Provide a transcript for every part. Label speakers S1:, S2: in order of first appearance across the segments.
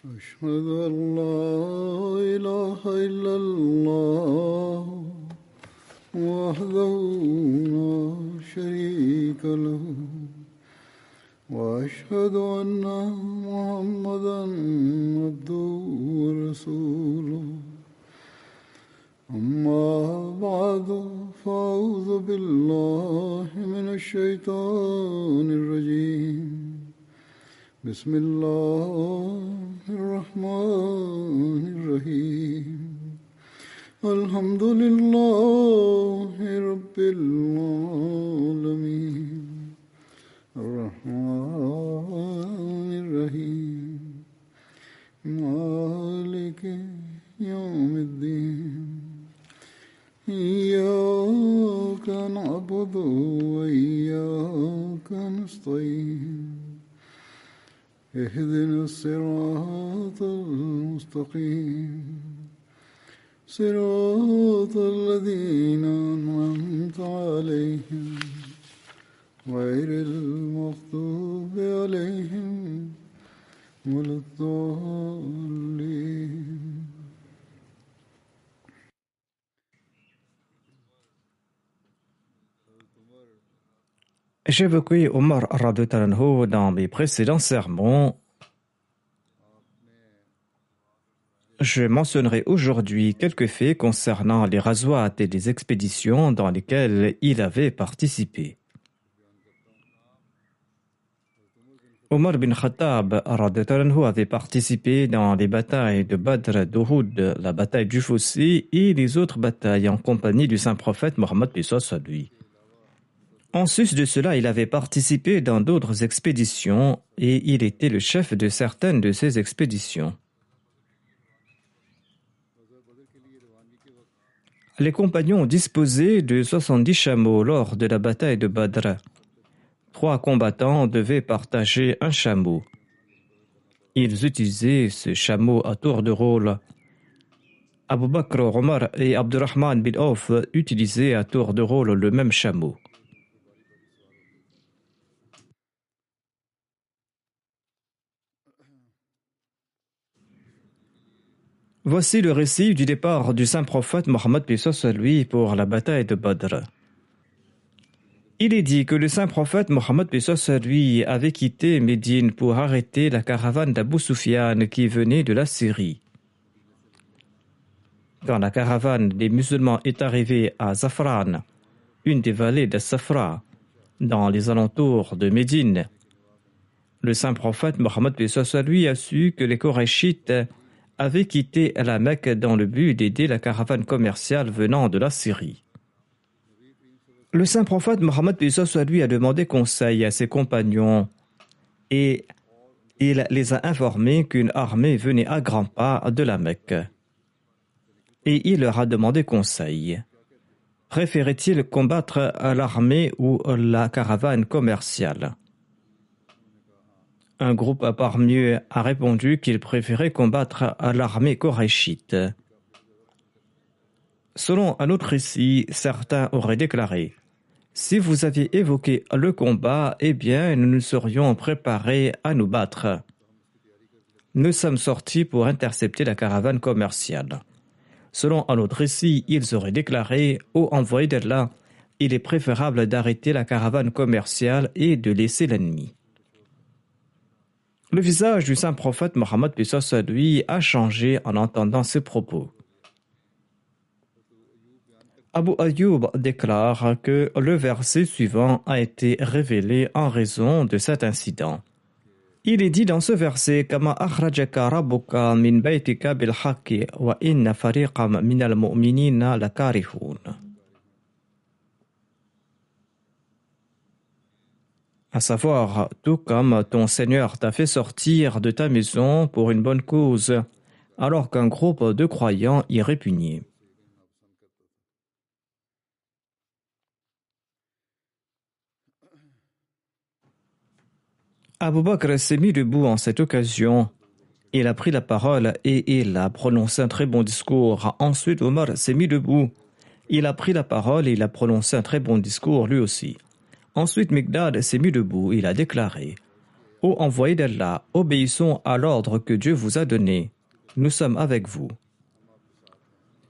S1: أشهد أن لا إله إلا الله وحده لا شريك له وأشهد أن محمدا عبده ورسوله أما بعد فأعوذ بالله من الشيطان الرجيم بسم الله الرحمن الرحيم الحمد لله رب العالمين الرحمن الرحيم مالك يوم الدين إياك نعبد وإياك نستعين اهدنا الصراط المستقيم صراط الذين أنعمت عليهم غير المغضوب عليهم ولا الضالين.
S2: J'évoquais Omar radhiyallahu anhu dans mes précédents sermons. Je mentionnerai aujourd'hui quelques faits concernant les ghazwat et les expéditions dans lesquelles il avait participé. Omar bin Khattab radhiyallahu anhu avait participé dans les batailles de Badr, d'Uhud, la bataille du Fossé et les autres batailles en compagnie du saint prophète Mohammed paix soit sur lui. En sus de cela, il avait participé dans d'autres expéditions et il était le chef de certaines de ces expéditions. Les compagnons disposaient de 70 chameaux lors de la bataille de Badr. 3 combattants devaient partager un chameau. Ils utilisaient ce chameau à tour de rôle. Abu Bakr, Omar et Abdurrahman bin Auf utilisaient à tour de rôle le même chameau. Voici le récit du départ du saint prophète Mohammed paix soit sur lui pour la bataille de Badr. Il est dit que le saint prophète Mohammed paix soit sur lui avait quitté Médine pour arrêter la caravane d'Abu Sufyan qui venait de la Syrie. Quand la caravane des musulmans est arrivée à Zafran, une des vallées de Safra, dans les alentours de Médine, le saint prophète Mohammed paix soit sur lui a su que les Korachites avaient quitté la Mecque dans le but d'aider la caravane commerciale venant de la Syrie. Le saint prophète Mohammed paix soit sur lui a demandé conseil à ses compagnons et il les a informés qu'une armée venait à grands pas de la Mecque. Et il leur a demandé conseil. Préférait-il combattre l'armée ou la caravane commerciale? Un groupe parmi eux a répondu qu'il préférait combattre l'armée koraïchite. Selon un autre récit, certains auraient déclaré: si vous aviez évoqué le combat, eh bien nous nous serions préparés à nous battre. Nous sommes sortis pour intercepter la caravane commerciale. Selon un autre récit, ils auraient déclaré: ô envoyé d'Allah, il est préférable d'arrêter la caravane commerciale et de laisser l'ennemi. Le visage du saint prophète Mohammed paix soit sur lui a changé en entendant ces propos. Abu Ayyub déclare que le verset suivant a été révélé en raison de cet incident. Il est dit dans ce verset: Kama akhrajaka rabbuka min baytika bil haqqi wa inna fariqam minal mu'minina lakarihun. À savoir, tout comme ton Seigneur t'a fait sortir de ta maison pour une bonne cause, alors qu'un groupe de croyants y répugnait. Abu Bakr s'est mis debout en cette occasion. Il a pris la parole et il a prononcé un très bon discours. Ensuite, Omar s'est mis debout. Il a pris la parole et il a prononcé un très bon discours lui aussi. Ensuite, Miqdad s'est mis debout. Il a déclaré: Ô envoyé d'Allah, obéissons à l'ordre que Dieu vous a donné. Nous sommes avec vous.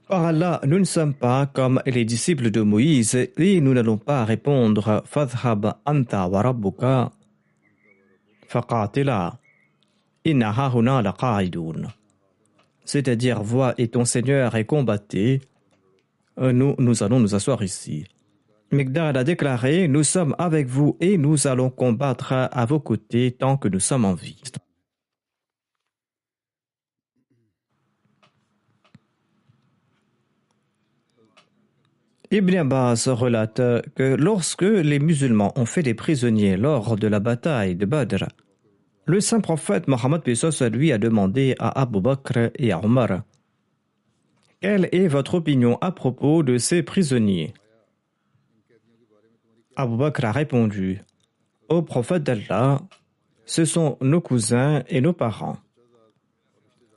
S2: Par Allah, nous ne sommes pas comme les disciples de Moïse et nous n'allons pas répondre Fadhhab anta wa rabbuka faqatila inna hahuna laqa'idun. C'est-à-dire, vois et ton Seigneur et combattez. Nous allons nous asseoir ici. Miqdad a déclaré, nous sommes avec vous et nous allons combattre à vos côtés tant que nous sommes en vie. Ibn Abbas relate que lorsque les musulmans ont fait des prisonniers lors de la bataille de Badr, le saint prophète Mohammed lui a demandé à Abu Bakr et à Omar: quelle est votre opinion à propos de ces prisonniers? Abu Bakr a répondu: ô prophète d'Allah, ce sont nos cousins et nos parents.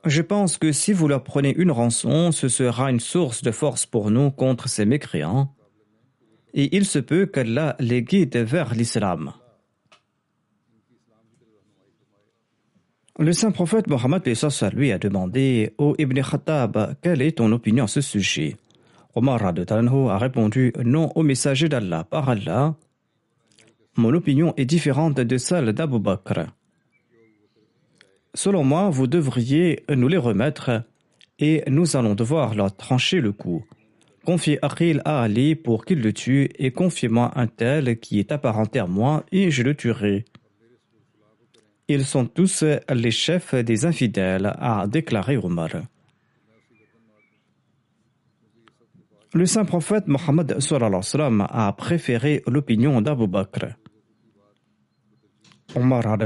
S2: Je pense que si vous leur prenez une rançon, ce sera une source de force pour nous contre ces mécréants, et il se peut qu'Allah les guide vers l'islam. Le saint prophète Mohammed lui a demandé: ô Ibn Khattab, quelle est ton opinion à ce sujet? Omar a répondu: non, au messager d'Allah, par Allah, mon opinion est différente de celle d'Abu Bakr. Selon moi, vous devriez nous les remettre et nous allons devoir leur trancher le cou. Confiez Aqil à Ali pour qu'il le tue et confiez-moi un tel qui est apparenté à moi et je le tuerai. Ils sont tous les chefs des infidèles, a déclaré Omar. Le saint prophète Mohammed a préféré l'opinion d'Abu Bakr. Omar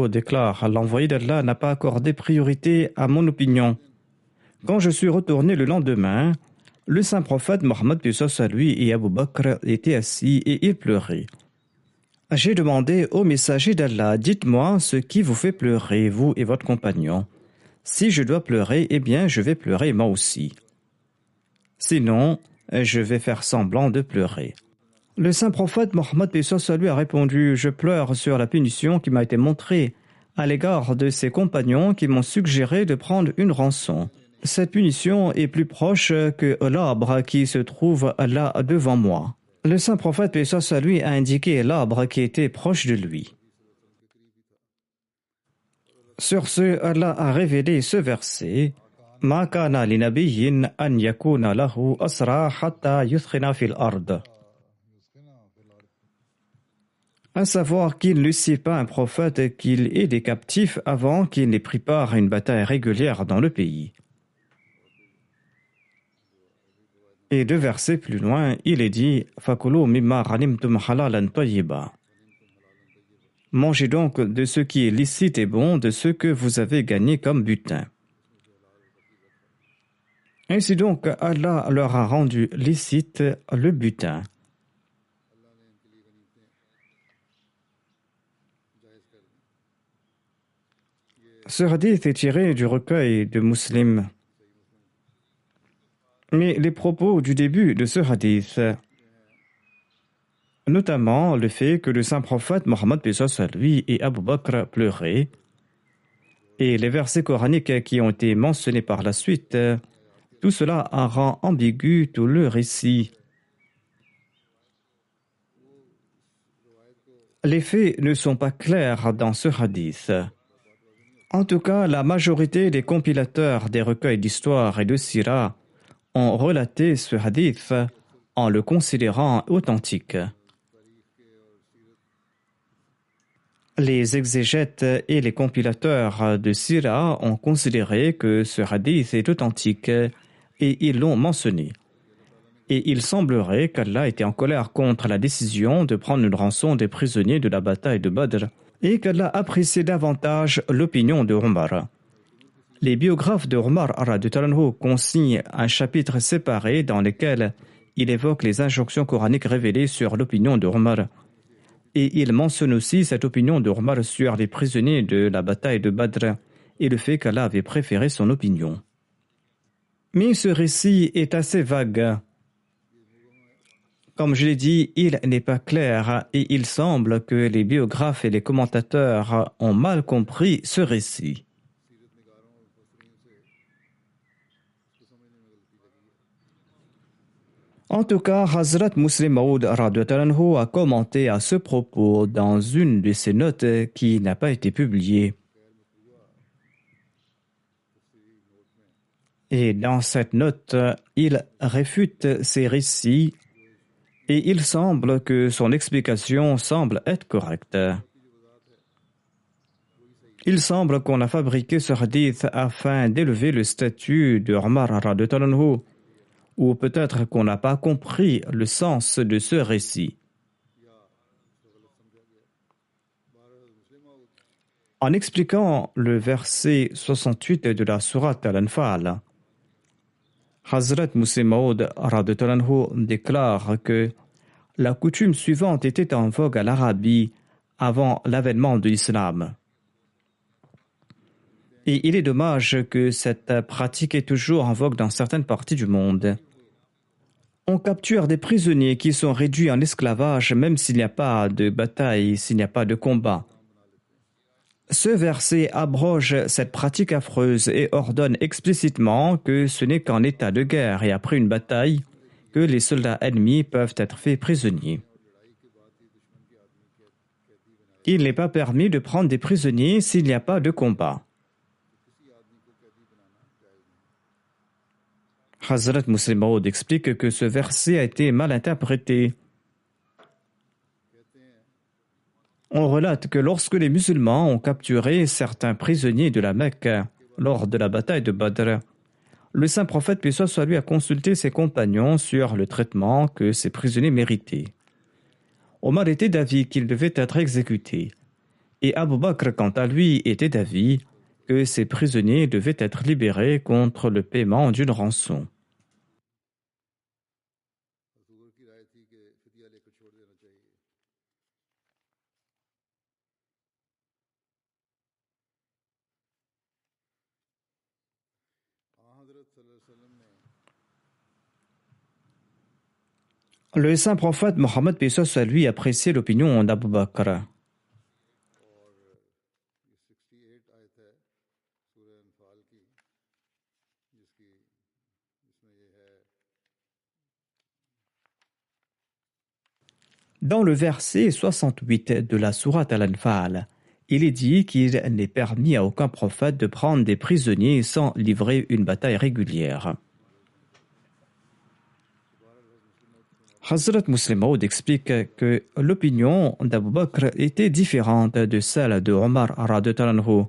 S2: déclare: l'envoyé d'Allah n'a pas accordé priorité à mon opinion. Quand je suis retourné le lendemain, le saint prophète Mohammed lui et Abu Bakr étaient assis et ils pleuraient. J'ai demandé au messager d'Allah: dites-moi ce qui vous fait pleurer, vous et votre compagnon. Si je dois pleurer, eh bien je vais pleurer moi aussi. Sinon, je vais faire semblant de pleurer. Le saint prophète Mohammed lui a répondu: je pleure sur la punition qui m'a été montrée à l'égard de ses compagnons qui m'ont suggéré de prendre une rançon. Cette punition est plus proche que l'arbre qui se trouve là devant moi. Le saint prophète lui a indiqué l'arbre qui était proche de lui. Sur ce, Allah a révélé ce verset: Ma kana li nabiyyin an yakuna lahu asra hatta yuthkhina fil ard. À savoir qu'il ne suit pas un prophète qu'il ait des captifs avant qu'il n'ait pris part à une bataille régulière dans le pays. Et 2 versets plus loin, il est dit: Fakulu mimma ghanimtum halalan tayyiba. Mangez donc de ce qui est licite et bon, de ce que vous avez gagné comme butin. Ainsi donc, Allah leur a rendu licite le butin. Ce hadith est tiré du recueil de Muslim. Mais les propos du début de ce hadith, notamment le fait que le saint prophète Mohammed lui et Abu Bakr pleuraient, et les versets coraniques qui ont été mentionnés par la suite, tout cela rend ambigu tout le récit. Les faits ne sont pas clairs dans ce hadith. En tout cas, la majorité des compilateurs des recueils d'histoire et de sira ont relaté ce hadith en le considérant authentique. Les exégètes et les compilateurs de sira ont considéré que ce hadith est authentique et ils l'ont mentionné. Et il semblerait qu'Allah était en colère contre la décision de prendre une rançon des prisonniers de la bataille de Badr et qu'Allah appréciait davantage l'opinion de Omar. Les biographes de Omar consignent un chapitre séparé dans lequel il évoque les injonctions coraniques révélées sur l'opinion de Omar. Et il mentionne aussi cette opinion de Omar sur les prisonniers de la bataille de Badr et le fait qu'Allah avait préféré son opinion. Mais ce récit est assez vague. Comme je l'ai dit, il n'est pas clair et il semble que les biographes et les commentateurs ont mal compris ce récit. En tout cas, Hazrat Muslim Maud radhiyallahu anhu a commenté à ce propos dans une de ses notes qui n'a pas été publiée. Et dans cette note, il réfute ces récits et il semble que son explication semble être correcte. Il semble qu'on a fabriqué ce hadith afin d'élever le statut de Omar radhiyallahu anhu, ou peut-être qu'on n'a pas compris le sens de ce récit. En expliquant le verset 68 de la sourate Al-Anfal, Hazrat Muslim Maud radhiyallahu anhu déclare que la coutume suivante était en vogue à l'Arabie avant l'avènement de l'islam. Et il est dommage que cette pratique est toujours en vogue dans certaines parties du monde. On capture des prisonniers qui sont réduits en esclavage même s'il n'y a pas de bataille, s'il n'y a pas de combat. Ce verset abroge cette pratique affreuse et ordonne explicitement que ce n'est qu'en état de guerre et après une bataille que les soldats ennemis peuvent être faits prisonniers. Il n'est pas permis de prendre des prisonniers s'il n'y a pas de combat. Hazrat Muslim Maud explique que ce verset a été mal interprété. On relate que lorsque les musulmans ont capturé certains prisonniers de la Mecque lors de la bataille de Badr, le saint prophète paix soit lui a consulté ses compagnons sur le traitement que ces prisonniers méritaient. Omar était d'avis qu'ils devaient être exécutés, et Abu Bakr, quant à lui, était d'avis que ces prisonniers devaient être libérés contre le paiement d'une rançon. Le saint prophète Mohammed paix soit lui appréciait l'opinion d'Abu Bakr. Dans le verset 68 de la sourate Al-Anfal, il est dit qu'il n'est permis à aucun prophète de prendre des prisonniers sans livrer une bataille régulière. Hazrat Muslim Maud explique que l'opinion d'Abu Bakr était différente de celle de Omar radhiyallahu anhu.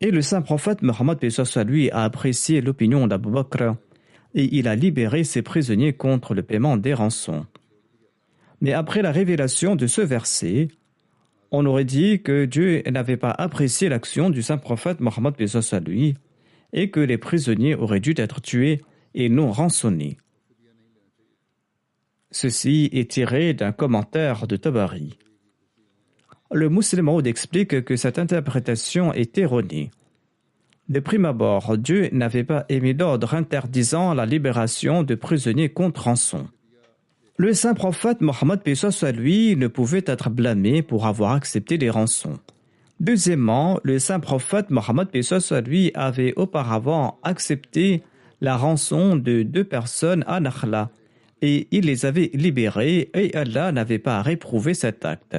S2: Et le saint prophète Mohammed paix soit lui a apprécié l'opinion d'Abu Bakr et il a libéré ses prisonniers contre le paiement des rançons. Mais après la révélation de ce verset, on aurait dit que Dieu n'avait pas apprécié l'action du saint prophète Mohammed paix soit lui et que les prisonniers auraient dû être tués et non rançonnés. Ceci est tiré d'un commentaire de Tabari. Le Muslim Maud explique que cette interprétation est erronée. De prime abord, Dieu n'avait pas émis d'ordre interdisant la libération de prisonniers contre rançon. Le saint prophète Mohammed paix soit lui ne pouvait être blâmé pour avoir accepté les rançons. Deuxièmement, le saint prophète Mohammed paix soit lui avait auparavant accepté la rançon de 2 personnes à Nakhla et il les avait libérées et Allah n'avait pas réprouvé cet acte.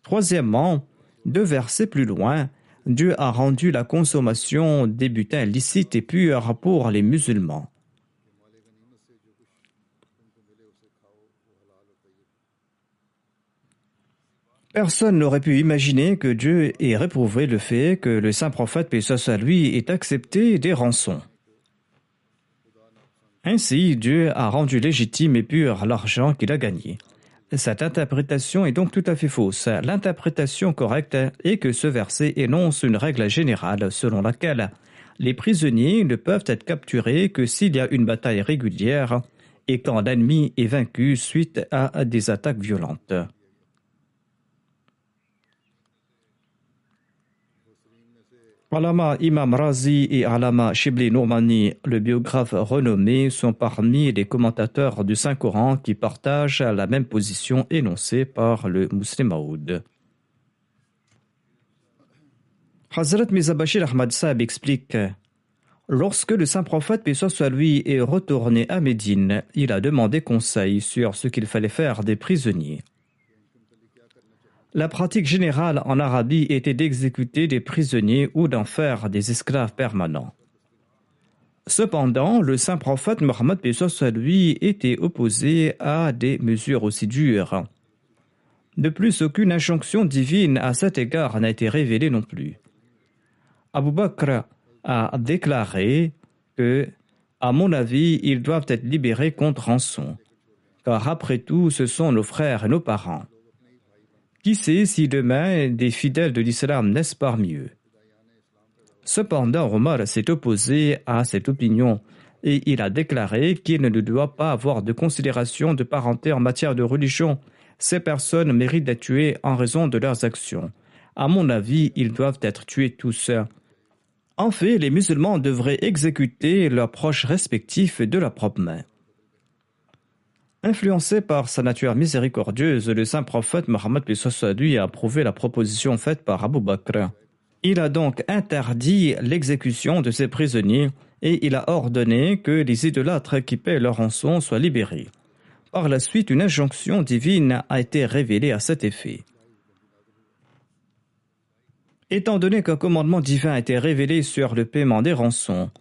S2: Troisièmement, 2 versets plus loin, Dieu a rendu la consommation des butins licites et purs pour les musulmans. Personne n'aurait pu imaginer que Dieu ait réprouvé le fait que le saint prophète paix soit lui ait accepté des rançons. Ainsi, Dieu a rendu légitime et pur l'argent qu'il a gagné. Cette interprétation est donc tout à fait fausse. L'interprétation correcte est que ce verset énonce une règle générale selon laquelle les prisonniers ne peuvent être capturés que s'il y a une bataille régulière et quand l'ennemi est vaincu suite à des attaques violentes. Alama Imam Razi et Alama Shibli Nourmani, le biographe renommé, sont parmi les commentateurs du Saint-Coran qui partagent la même position énoncée par le Muslim Maud. Hazrat Mirza Bashir Ahmad Sahib explique: lorsque le saint prophète, paix soit lui, est retourné à Médine, il a demandé conseil sur ce qu'il fallait faire des prisonniers. La pratique générale en Arabie était d'exécuter des prisonniers ou d'en faire des esclaves permanents. Cependant, le saint prophète Mohammed, paix soit lui, était opposé à des mesures aussi dures. De plus, aucune injonction divine à cet égard n'a été révélée non plus. Abu Bakr a déclaré que, à mon avis, ils doivent être libérés contre rançon, car après tout, ce sont nos frères et nos parents. Qui sait si demain des fidèles de l'islam naissent parmi eux? Cependant, Omar s'est opposé à cette opinion et il a déclaré qu'il ne doit pas avoir de considération de parenté en matière de religion. Ces personnes méritent d'être tuées en raison de leurs actions. À mon avis, ils doivent être tués tous. En fait, les musulmans devraient exécuter leurs proches respectifs de leur propre main. Influencé par sa nature miséricordieuse, le saint prophète Mohammed lui a approuvé la proposition faite par Abu Bakr. Il a donc interdit l'exécution de ses prisonniers et il a ordonné que les idolâtres qui paient leur rançon soient libérés. Par la suite, une injonction divine a été révélée à cet effet. Étant donné qu'un commandement divin a été révélé sur le paiement des rançons,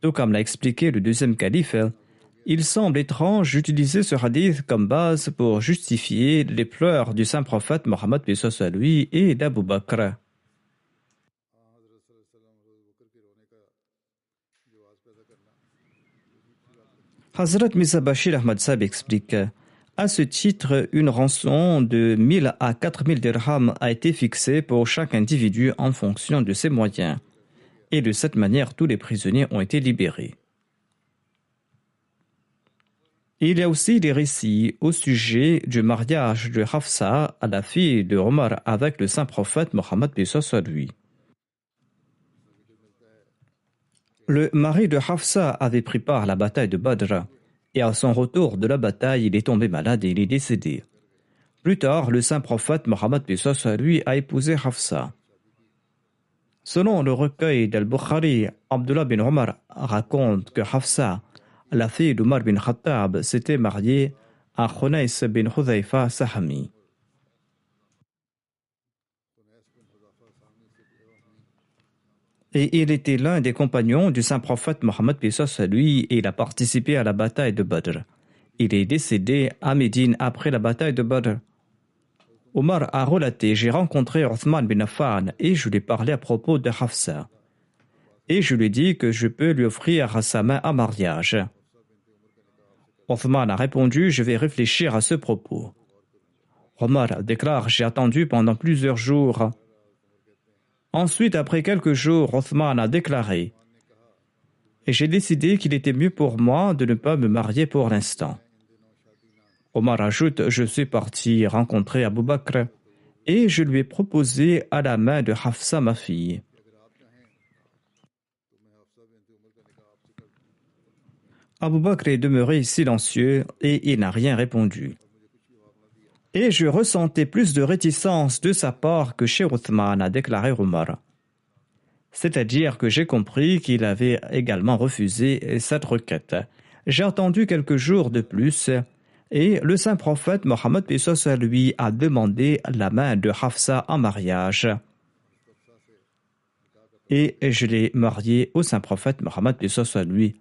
S2: tout comme l'a expliqué le deuxième calife, il semble étrange d'utiliser ce hadith comme base pour justifier les pleurs du saint prophète Mohammed lui et d'Abu Bakr. Hazrat Mirza Bashir Ahmad Sahib explique: à ce titre, une rançon de 1000 à 4000 dirhams a été fixée pour chaque individu en fonction de ses moyens. Et de cette manière, tous les prisonniers ont été libérés. Il y a aussi des récits au sujet du mariage de Hafsa, à la fille de Omar, avec le saint prophète Mohammed lui. Le mari de Hafsa avait pris part à la bataille de Badr, et à son retour de la bataille, il est tombé malade et il est décédé. Plus tard, le saint prophète Mohammed lui a épousé Hafsa. Selon le recueil d'Al-Bukhari, Abdullah bin Omar raconte que Hafsa, la fille d'Omar bin Khattab, s'était mariée à Khunais bin Hudhayfa Sahami. Et il était l'un des compagnons du saint prophète Mohammed lui et il a participé à la bataille de Badr. Il est décédé à Médine après la bataille de Badr. Omar a relaté: j'ai rencontré Othman bin Affan et je lui ai parlé à propos de Hafsa. Et je lui ai dit que je peux lui offrir sa main en mariage. Othman a répondu: je vais réfléchir à ce propos. Omar déclare: j'ai attendu pendant plusieurs jours. Ensuite, après quelques jours, Othman a déclaré: et j'ai décidé qu'il était mieux pour moi de ne pas me marier pour l'instant. Omar ajoute: je suis parti rencontrer Abu Bakr et je lui ai proposé à la main de Hafsa, ma fille. Abu Bakr est demeuré silencieux et il n'a rien répondu. Et je ressentais plus de réticence de sa part que chez Othman, a déclaré Omar. C'est-à-dire que j'ai compris qu'il avait également refusé cette requête. J'ai attendu quelques jours de plus et le saint prophète Mohammed lui a demandé la main de Hafsa en mariage. Et je l'ai mariée au saint prophète Mohammed lui.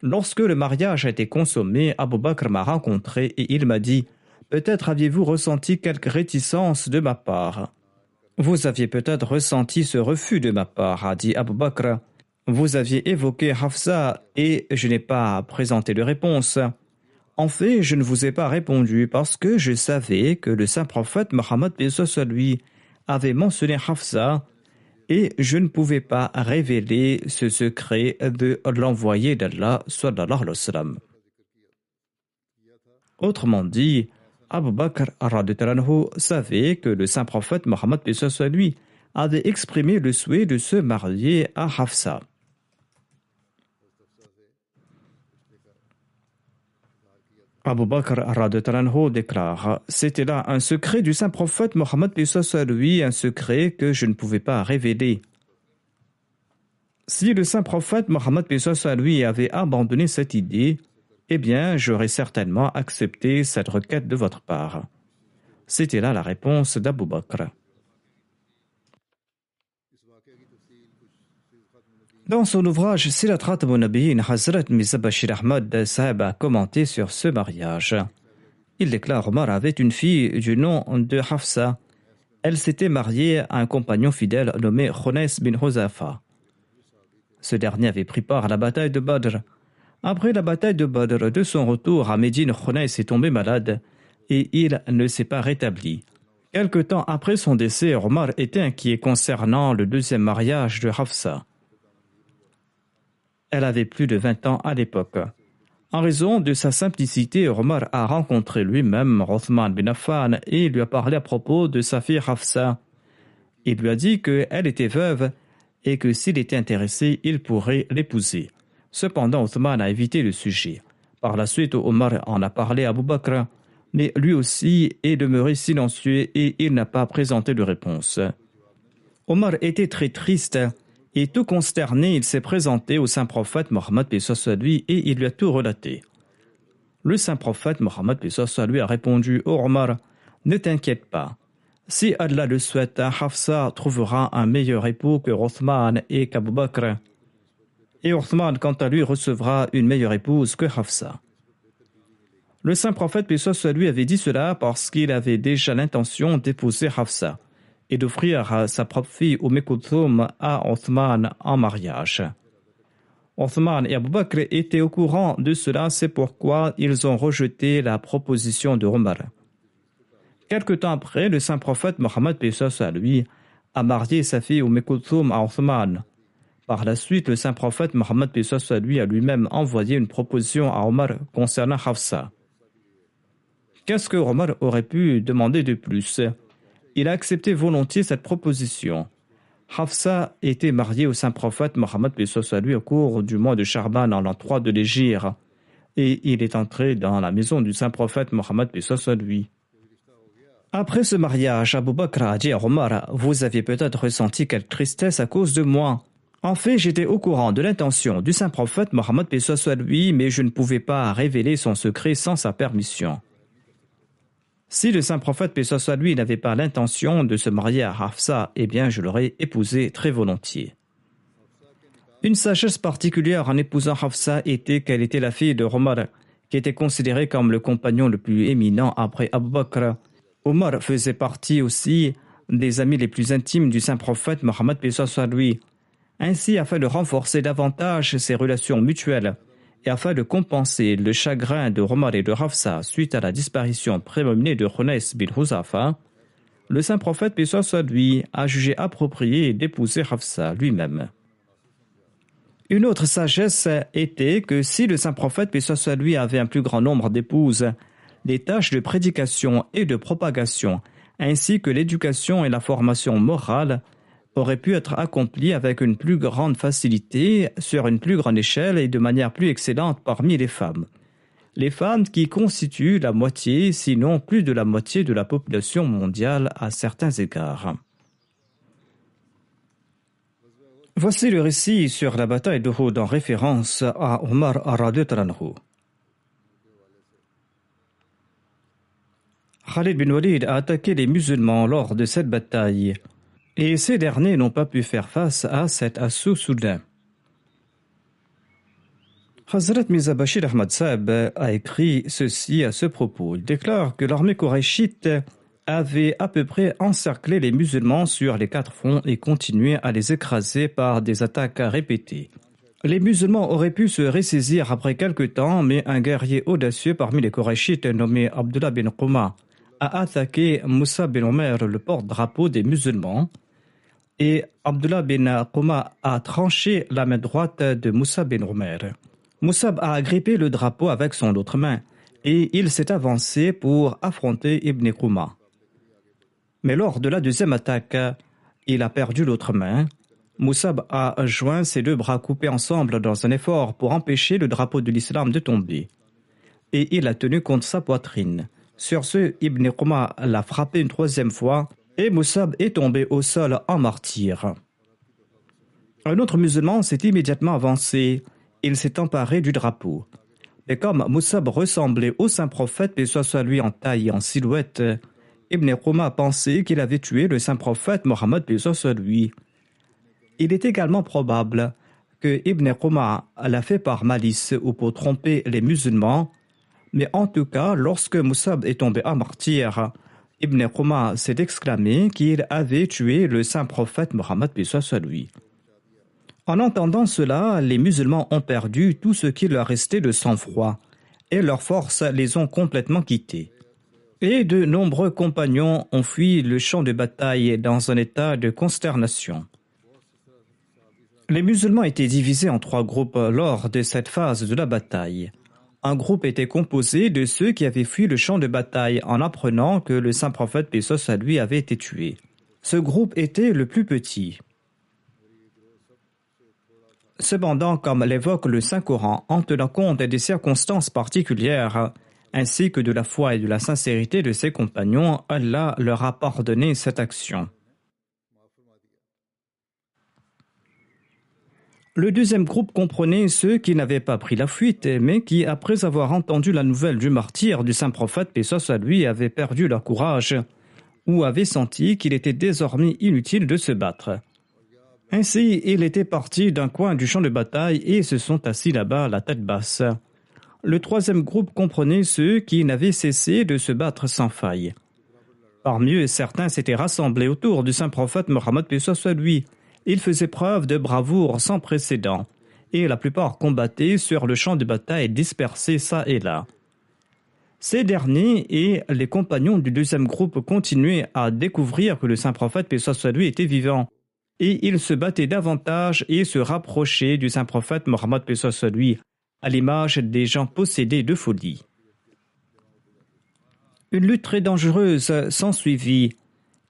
S2: Lorsque le mariage a été consommé, Abu Bakr m'a rencontré et il m'a dit: peut-être aviez-vous ressenti quelque réticence de ma part. Vous aviez peut-être ressenti ce refus de ma part, a dit Abu Bakr. Vous aviez évoqué Hafsa et je n'ai pas présenté de réponse. En fait, je ne vous ai pas répondu parce que je savais que le saint prophète Mohammed lui avait mentionné Hafsa et je ne pouvais pas révéler ce secret de l'envoyé d'Allah sallallahu alayhi wa sallam. Autrement dit, Abu Bakr savait que le saint prophète Mohammed lui avait exprimé le souhait de se marier à Hafsa. Abu Bakr radhiyallahu anhu déclare: c'était là un secret du saint prophète Mohammed, lui, un secret que je ne pouvais pas révéler. Si le saint prophète Mohammed, lui, avait abandonné cette idée, eh bien, j'aurais certainement accepté cette requête de votre part. C'était là la réponse d'Abu Bakr. Dans son ouvrage Sirat Khatam an-Nabiyyin, Hazrat Mirza Bashir Ahmad Sahib a commenté sur ce mariage. Il déclare: Omar avait une fille du nom de Hafsa. Elle s'était mariée à un compagnon fidèle nommé Khunais bin Huzafa. Ce dernier avait pris part à la bataille de Badr. Après la bataille de Badr, de son retour à Médine, Khunais est tombé malade et il ne s'est pas rétabli. Quelque temps après son décès, Omar était inquiet concernant le deuxième mariage de Hafsa. Elle avait plus de 20 ans à l'époque. En raison de sa simplicité, Omar a rencontré lui-même Othman bin Affan et lui a parlé à propos de sa fille Hafsa. Il lui a dit qu'elle était veuve et que s'il était intéressé, il pourrait l'épouser. Cependant, Othman a évité le sujet. Par la suite, Omar en a parlé à Abu Bakr, mais lui aussi est demeuré silencieux et il n'a pas présenté de réponse. Omar était très triste et tout consterné, il s'est présenté au saint prophète Mohammed lui et il lui a tout relaté. Le saint prophète Mohammed lui a répondu: ô Omar, ne t'inquiète pas. Si Allah le souhaite, Hafsa trouvera un meilleur époux que Othman et qu'Abu Bakr. Et Othman, quant à lui, recevra une meilleure épouse que Hafsa. Le saint prophète lui avait dit cela parce qu'il avait déjà l'intention d'épouser Hafsa et d'offrir sa propre fille Kulthum à Othman en mariage. Othman et Abu Bakr étaient au courant de cela, c'est pourquoi ils ont rejeté la proposition de Omar. Quelque temps après, le saint prophète Mohammed lui a marié sa fille Kulthum à Othman. Par la suite, le saint prophète Mohammed lui a lui-même envoyé une proposition à Omar concernant Hafsa. Qu'est-ce que Omar aurait pu demander de plus? Il a accepté volontiers cette proposition. Hafsa était mariée au saint prophète Mohammed lui au cours du mois de Charban en l'an 3 de l'Hégire et il est entré dans la maison du saint prophète Mohammed lui. Après ce mariage, Abu Bakr a dit à Omar: vous aviez peut-être ressenti quelque tristesse à cause de moi. En fait, j'étais au courant de l'intention du saint prophète Mohammed lui, mais je ne pouvais pas révéler son secret sans sa permission. Si le saint prophète lui n'avait pas l'intention de se marier à Hafsa, eh bien je l'aurais épousée très volontiers. Une sagesse particulière en épousant Hafsa était qu'elle était la fille de Omar, qui était considéré comme le compagnon le plus éminent après Abu Bakr. Omar faisait partie aussi des amis les plus intimes du saint prophète Mohammed lui. Ainsi, afin de renforcer davantage ces relations mutuelles, et afin de compenser le chagrin de Omar et de Hafsa suite à la disparition prénominée de Khunais bin Huzafa, le saint prophète lui a jugé approprié d'épouser Hafsa lui-même. Une autre sagesse était que si le saint prophète lui avait un plus grand nombre d'épouses, les tâches de prédication et de propagation, ainsi que l'éducation et la formation morale, aurait pu être accompli avec une plus grande facilité, sur une plus grande échelle et de manière plus excellente parmi les femmes. Les femmes qui constituent la moitié, sinon plus de la moitié de la population mondiale à certains égards. Voici le récit sur la bataille d'Uhud en référence à Omar radhiyallahu anhu. Khalid bin Walid a attaqué les musulmans lors de cette bataille. Et ces derniers n'ont pas pu faire face à cet assaut soudain. Hazrat Mirza Bashir Ahmad Sahib a écrit ceci à ce propos. Il déclare que l'armée quraishite avait à peu près encerclé les musulmans sur les 4 fronts et continuait à les écraser par des attaques répétées. Les musulmans auraient pu se ressaisir après quelque temps, mais un guerrier audacieux parmi les quraishites nommé Abdullah bin Quma a attaqué Moussa bin Omer, le porte-drapeau des musulmans, et Abdullah bin Quma a tranché la main droite de Moussa bin Omer. Moussa a agrippé le drapeau avec son autre main et il s'est avancé pour affronter Ibn Quma. Mais lors de la deuxième attaque, Il a perdu l'autre main. Moussab a joint ses deux bras coupés ensemble dans un effort pour empêcher le drapeau de l'islam de tomber. Et il a tenu contre sa poitrine. Sur ce, Ibn Quma l'a frappé une troisième fois et Moussab est tombé au sol en martyr. Un autre musulman s'est immédiatement avancé. Il s'est emparé du drapeau. Et comme Moussab ressemblait au saint prophète, paix soit sur lui en taille et en silhouette, Ibn Quma a pensé qu'il avait tué le saint prophète Mohammed, paix soit sur lui. Il est également probable que Ibn Quma l'a fait par malice ou pour tromper les musulmans, mais en tout cas, lorsque Moussab est tombé en martyr, Ibn Quma s'est exclamé qu'il avait tué le saint prophète Mohammed, paix soit sur lui. En entendant cela, les musulmans ont perdu tout ce qui leur restait de sang-froid et leurs forces les ont complètement quittés. Et de nombreux compagnons ont fui le champ de bataille dans un état de consternation. Les musulmans étaient divisés en 3 groupes lors de cette phase de la bataille. Un groupe était composé de ceux qui avaient fui le champ de bataille en apprenant que le saint prophète, paix soit sur lui, avait été tué. Ce groupe était le plus petit. Cependant, comme l'évoque le Saint-Coran, en tenant compte des circonstances particulières, ainsi que de la foi et de la sincérité de ses compagnons, Allah leur a pardonné cette action. Le deuxième groupe comprenait ceux qui n'avaient pas pris la fuite, mais qui, après avoir entendu la nouvelle du martyre du saint prophète, paix soit sur lui, avaient perdu leur courage, ou avaient senti qu'il était désormais inutile de se battre. Ainsi, ils étaient partis d'un coin du champ de bataille et se sont assis là-bas, la tête basse. Le troisième groupe comprenait ceux qui n'avaient cessé de se battre sans faille. Parmi eux, certains s'étaient rassemblés autour du saint prophète Mohammed, paix soit sur lui. Ils faisaient preuve de bravoure sans précédent, et la plupart combattaient sur le champ de bataille dispersés çà et là. Ces derniers et les compagnons du deuxième groupe continuaient à découvrir que le saint prophète, paix soit sur lui, était vivant. Et ils se battaient davantage et se rapprochaient du saint prophète Mohammed, paix soit sur lui, à l'image des gens possédés de folie. Une lutte très dangereuse s'ensuivit,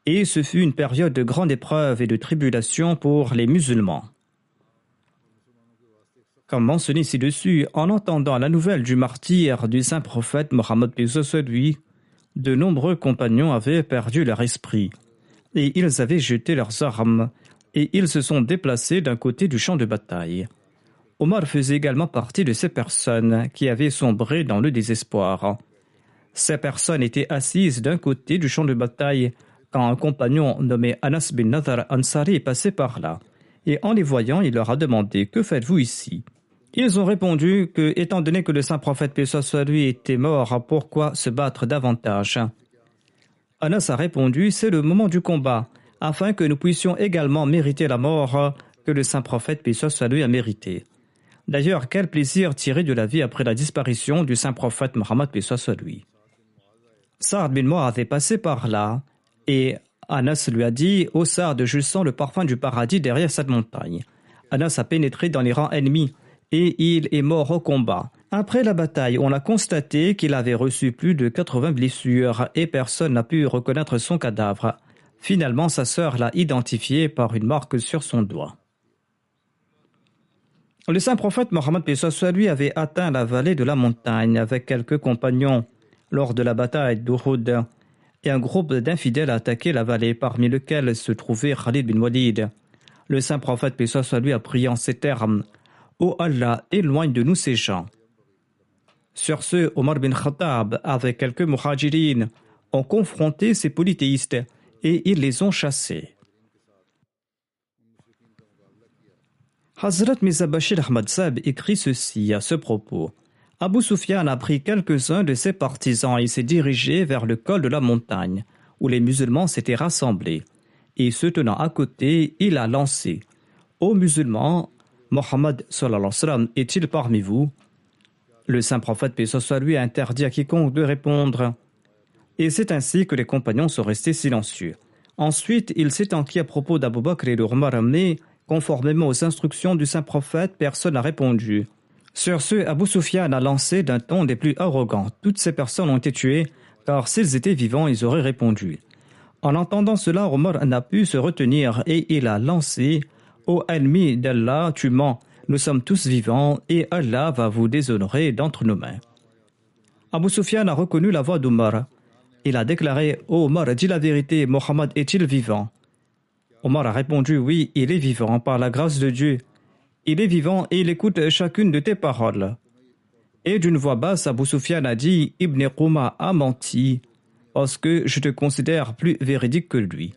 S2: et ce fut une période de grande épreuve et de tribulation pour les musulmans. Comme mentionné ci-dessus, en entendant la nouvelle du martyre du saint prophète Mohammed, paix soit sur lui, de nombreux compagnons avaient perdu leur esprit, et ils avaient jeté leurs armes, et ils se sont déplacés d'un côté du champ de bataille. Omar faisait également partie de ces personnes qui avaient sombré dans le désespoir. Ces personnes étaient assises d'un côté du champ de bataille quand un compagnon nommé Anas bin Nadhr Ansari est passé par là. Et en les voyant, il leur a demandé « Que faites-vous ici ?» Ils ont répondu que, étant donné que le saint prophète, paix soit sur lui, était mort, pourquoi se battre davantage? Anas a répondu « C'est le moment du combat, afin que nous puissions également mériter la mort que le saint prophète, paix soit sur lui, a mérité. » D'ailleurs, quel plaisir tirer de la vie après la disparition du saint prophète Mohammed, paix soit sur lui. Saad bin Mu'adh est passé par là, et Anas lui a dit « Ô Saad, je sens le parfum du paradis derrière cette montagne. » Anas a pénétré dans les rangs ennemis, et il est mort au combat. Après la bataille, on a constaté qu'il avait reçu plus de 80 blessures, et personne n'a pu reconnaître son cadavre. Finalement, sa sœur l'a identifié par une marque sur son doigt. Le saint prophète Mohammed, paix soit sur lui, avait atteint la vallée de la montagne avec quelques compagnons lors de la bataille d'Uhud, et un groupe d'infidèles a attaqué la vallée, parmi lesquels se trouvait Khalid bin Walid. Le saint prophète, paix soit sur lui, a prié en ces termes « Ô Allah, éloigne de nous ces gens ». Sur ce, Omar bin Khattab, avec quelques muhajirines, ont confronté ces polythéistes et ils les ont chassés. Hazrat Mirza Bashir Ahmad Sahib écrit ceci à ce propos. Abu Sufyan a pris quelques-uns de ses partisans et s'est dirigé vers le col de la montagne, où les musulmans s'étaient rassemblés. Et se tenant à côté, il a lancé « Ô musulmans, Mohammed sallallahu alayhi wa sallam est-il parmi vous ?» Le saint prophète, paix soit sur lui, a interdit à quiconque de répondre. Et c'est ainsi que les compagnons sont restés silencieux. Ensuite, il s'est enquis à propos d'Abu Bakr et d'Omar, mais conformément aux instructions du saint prophète, personne n'a répondu. Sur ce, Abu Sufyan a lancé d'un ton des plus arrogants. Toutes ces personnes ont été tuées, car s'ils étaient vivants, ils auraient répondu. En entendant cela, Omar n'a pu se retenir et il a lancé « Ô ennemi d'Allah, tu mens, nous sommes tous vivants et Allah va vous déshonorer d'entre nos mains. » Abu Sufyan a reconnu la voix d'Omar. Il a déclaré « Ô Omar, dis la vérité, Mohammed est-il vivant ?» Omar a répondu « Oui, il est vivant par la grâce de Dieu. Il est vivant et il écoute chacune de tes paroles. » Et d'une voix basse, Abu Sufyan a dit « Ibn Quma a menti parce que je te considère plus véridique que lui. »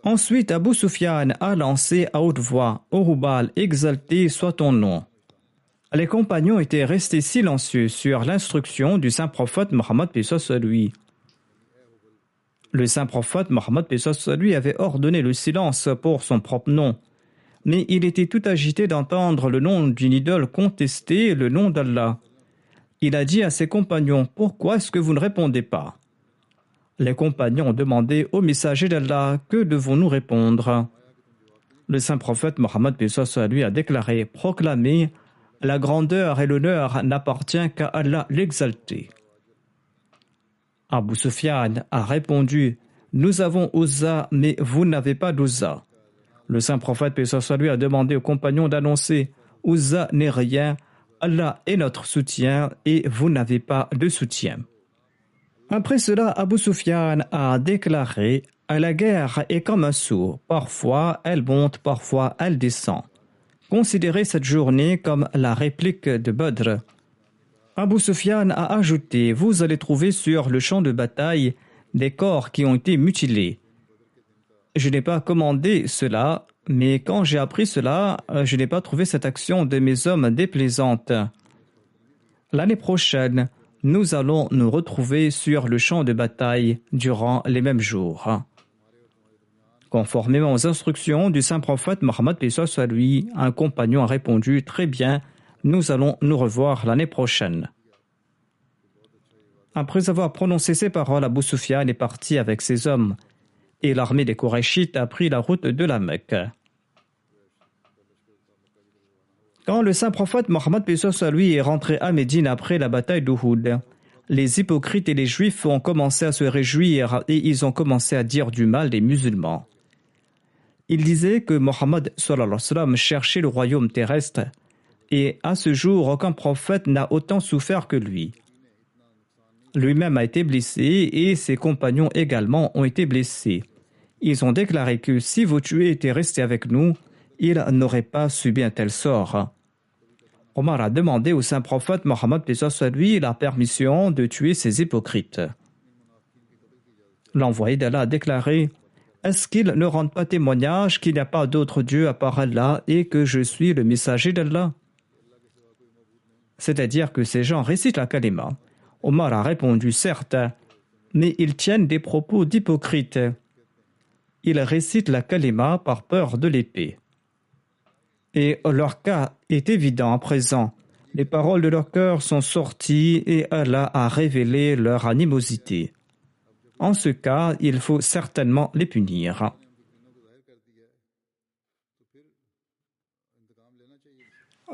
S2: Ensuite, Abu Sufyan a lancé à haute voix « Ô Hubal, exalté soit ton nom. » Les compagnons étaient restés silencieux sur l'instruction du saint prophète Mohammed paix soit lui. Le saint prophète Mohammed paix soit lui avait ordonné le silence pour son propre nom. Mais il était tout agité d'entendre le nom d'une idole contester le nom d'Allah. Il a dit à ses compagnons « Pourquoi est-ce que vous ne répondez pas ?» Les compagnons ont demandé au messager d'Allah « Que devons-nous répondre ?» Le saint prophète Mohammed paix soit lui a déclaré « Proclamez, la grandeur et l'honneur n'appartient qu'à Allah l'exalté. » Abu Sufyan a répondu « Nous avons Uzza, mais vous n'avez pas d'Uzza. » Le saint prophète paix soit lui a demandé aux compagnons d'annoncer « Uzza n'est rien, Allah est notre soutien et vous n'avez pas de soutien. » Après cela, Abu Sufyan a déclaré « La guerre est comme un seau, parfois elle monte, parfois elle descend. Considérez cette journée comme la réplique de Badr. » Abu Sufyan a ajouté « Vous allez trouver sur le champ de bataille des corps qui ont été mutilés. » Je n'ai pas commandé cela, mais quand j'ai appris cela, je n'ai pas trouvé cette action de mes hommes déplaisante. L'année prochaine, nous allons nous retrouver sur le champ de bataille durant les mêmes jours. Conformément aux instructions du saint prophète Mohammed paix soit lui, un compagnon a répondu « Très bien, nous allons nous revoir l'année prochaine. » Après avoir prononcé ces paroles, Abu Sufyan est parti avec ses hommes et l'armée des Qurayshites a pris la route de la Mecque. Quand le saint prophète Mohammed paix soit lui est rentré à Médine après la bataille d'Uhud, les hypocrites et les juifs ont commencé à se réjouir et ils ont commencé à dire du mal des musulmans. Ils disaient que Mohammed cherchait le royaume terrestre et à ce jour aucun prophète n'a autant souffert que lui. Lui-même a été blessé et ses compagnons également ont été blessés. Ils ont déclaré que si vos tués étaient restés avec nous, ils n'auraient pas subi un tel sort. Omar a demandé au saint prophète Mohammed paix soit lui la permission de tuer ces hypocrites. L'envoyé d'Allah a déclaré « Est-ce qu'ils ne rendent pas témoignage qu'il n'y a pas d'autre Dieu à part Allah et que je suis le messager d'Allah ?» C'est-à-dire que ces gens récitent la kalima. Omar a répondu « Certes, mais ils tiennent des propos d'hypocrites. Ils récitent la kalima par peur de l'épée. » Et leur cas est évident à présent. Les paroles de leur cœur sont sorties et Allah a révélé leur animosité. En ce cas, il faut certainement les punir.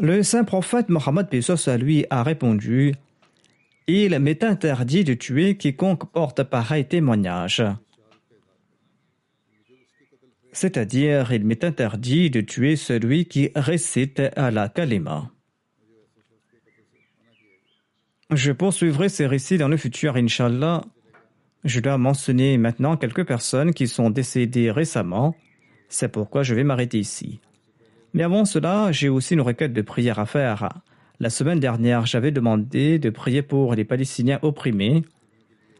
S2: Le saint prophète Mohammed paix soit lui a répondu « Il m'est interdit de tuer quiconque porte pareil témoignage. » C'est-à-dire, il m'est interdit de tuer celui qui récite à la kalima. Je poursuivrai ces récits dans le futur, Inch'Allah. Je dois mentionner maintenant quelques personnes qui sont décédées récemment. C'est pourquoi je vais m'arrêter ici. Mais avant cela, j'ai aussi une requête de prière à faire. La semaine dernière, j'avais demandé de prier pour les Palestiniens opprimés.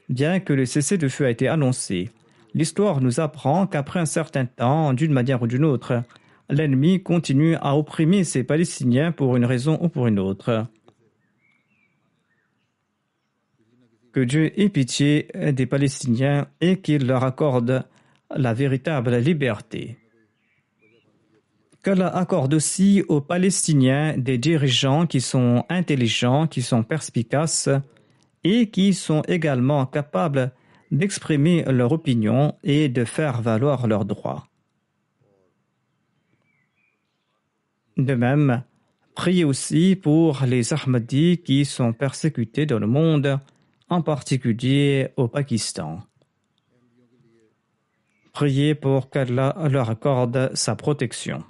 S2: Bien que le cessez-le-feu a été annoncé, l'histoire nous apprend qu'après un certain temps, d'une manière ou d'une autre, l'ennemi continue à opprimer ces Palestiniens pour une raison ou pour une autre. Que Dieu ait pitié des Palestiniens et qu'il leur accorde la véritable liberté. Qu'Allah accorde aussi aux Palestiniens des dirigeants qui sont intelligents, qui sont perspicaces et qui sont également capables d'exprimer leur opinion et de faire valoir leurs droits. De même, priez aussi pour les Ahmadis qui sont persécutés dans le monde, en particulier au Pakistan. Priez pour qu'Allah leur accorde sa protection.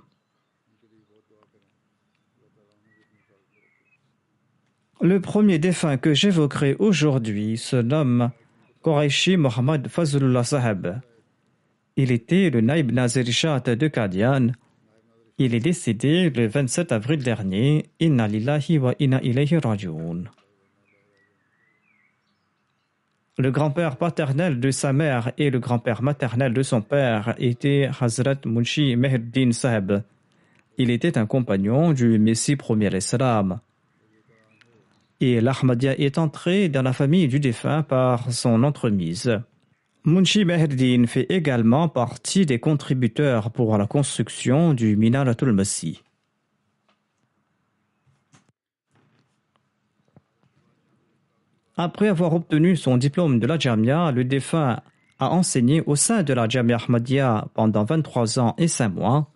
S2: Le premier défunt que j'évoquerai aujourd'hui se nomme Qureshi Mohammad Fazlullah Saheb. Il était le Naïb Nazir-i-Shah de Qadian. Il est décédé le 27 avril dernier. Inna lillahi wa inna ilayhi raji'un. Le grand-père paternel de sa mère et le grand-père maternel de son père étaient Hazrat Munshi Mehiruddin Saheb. Il était un compagnon du Messie premier l'Islam. Et l'Ahmadiyya est entré dans la famille du défunt par son entremise. Munshi Mehiruddin fait également partie des contributeurs pour la construction du Minaratul Masih. Après avoir obtenu son diplôme de la Jamia, le défunt a enseigné au sein de la Jamia Ahmadiyya pendant 23 ans et 5 mois.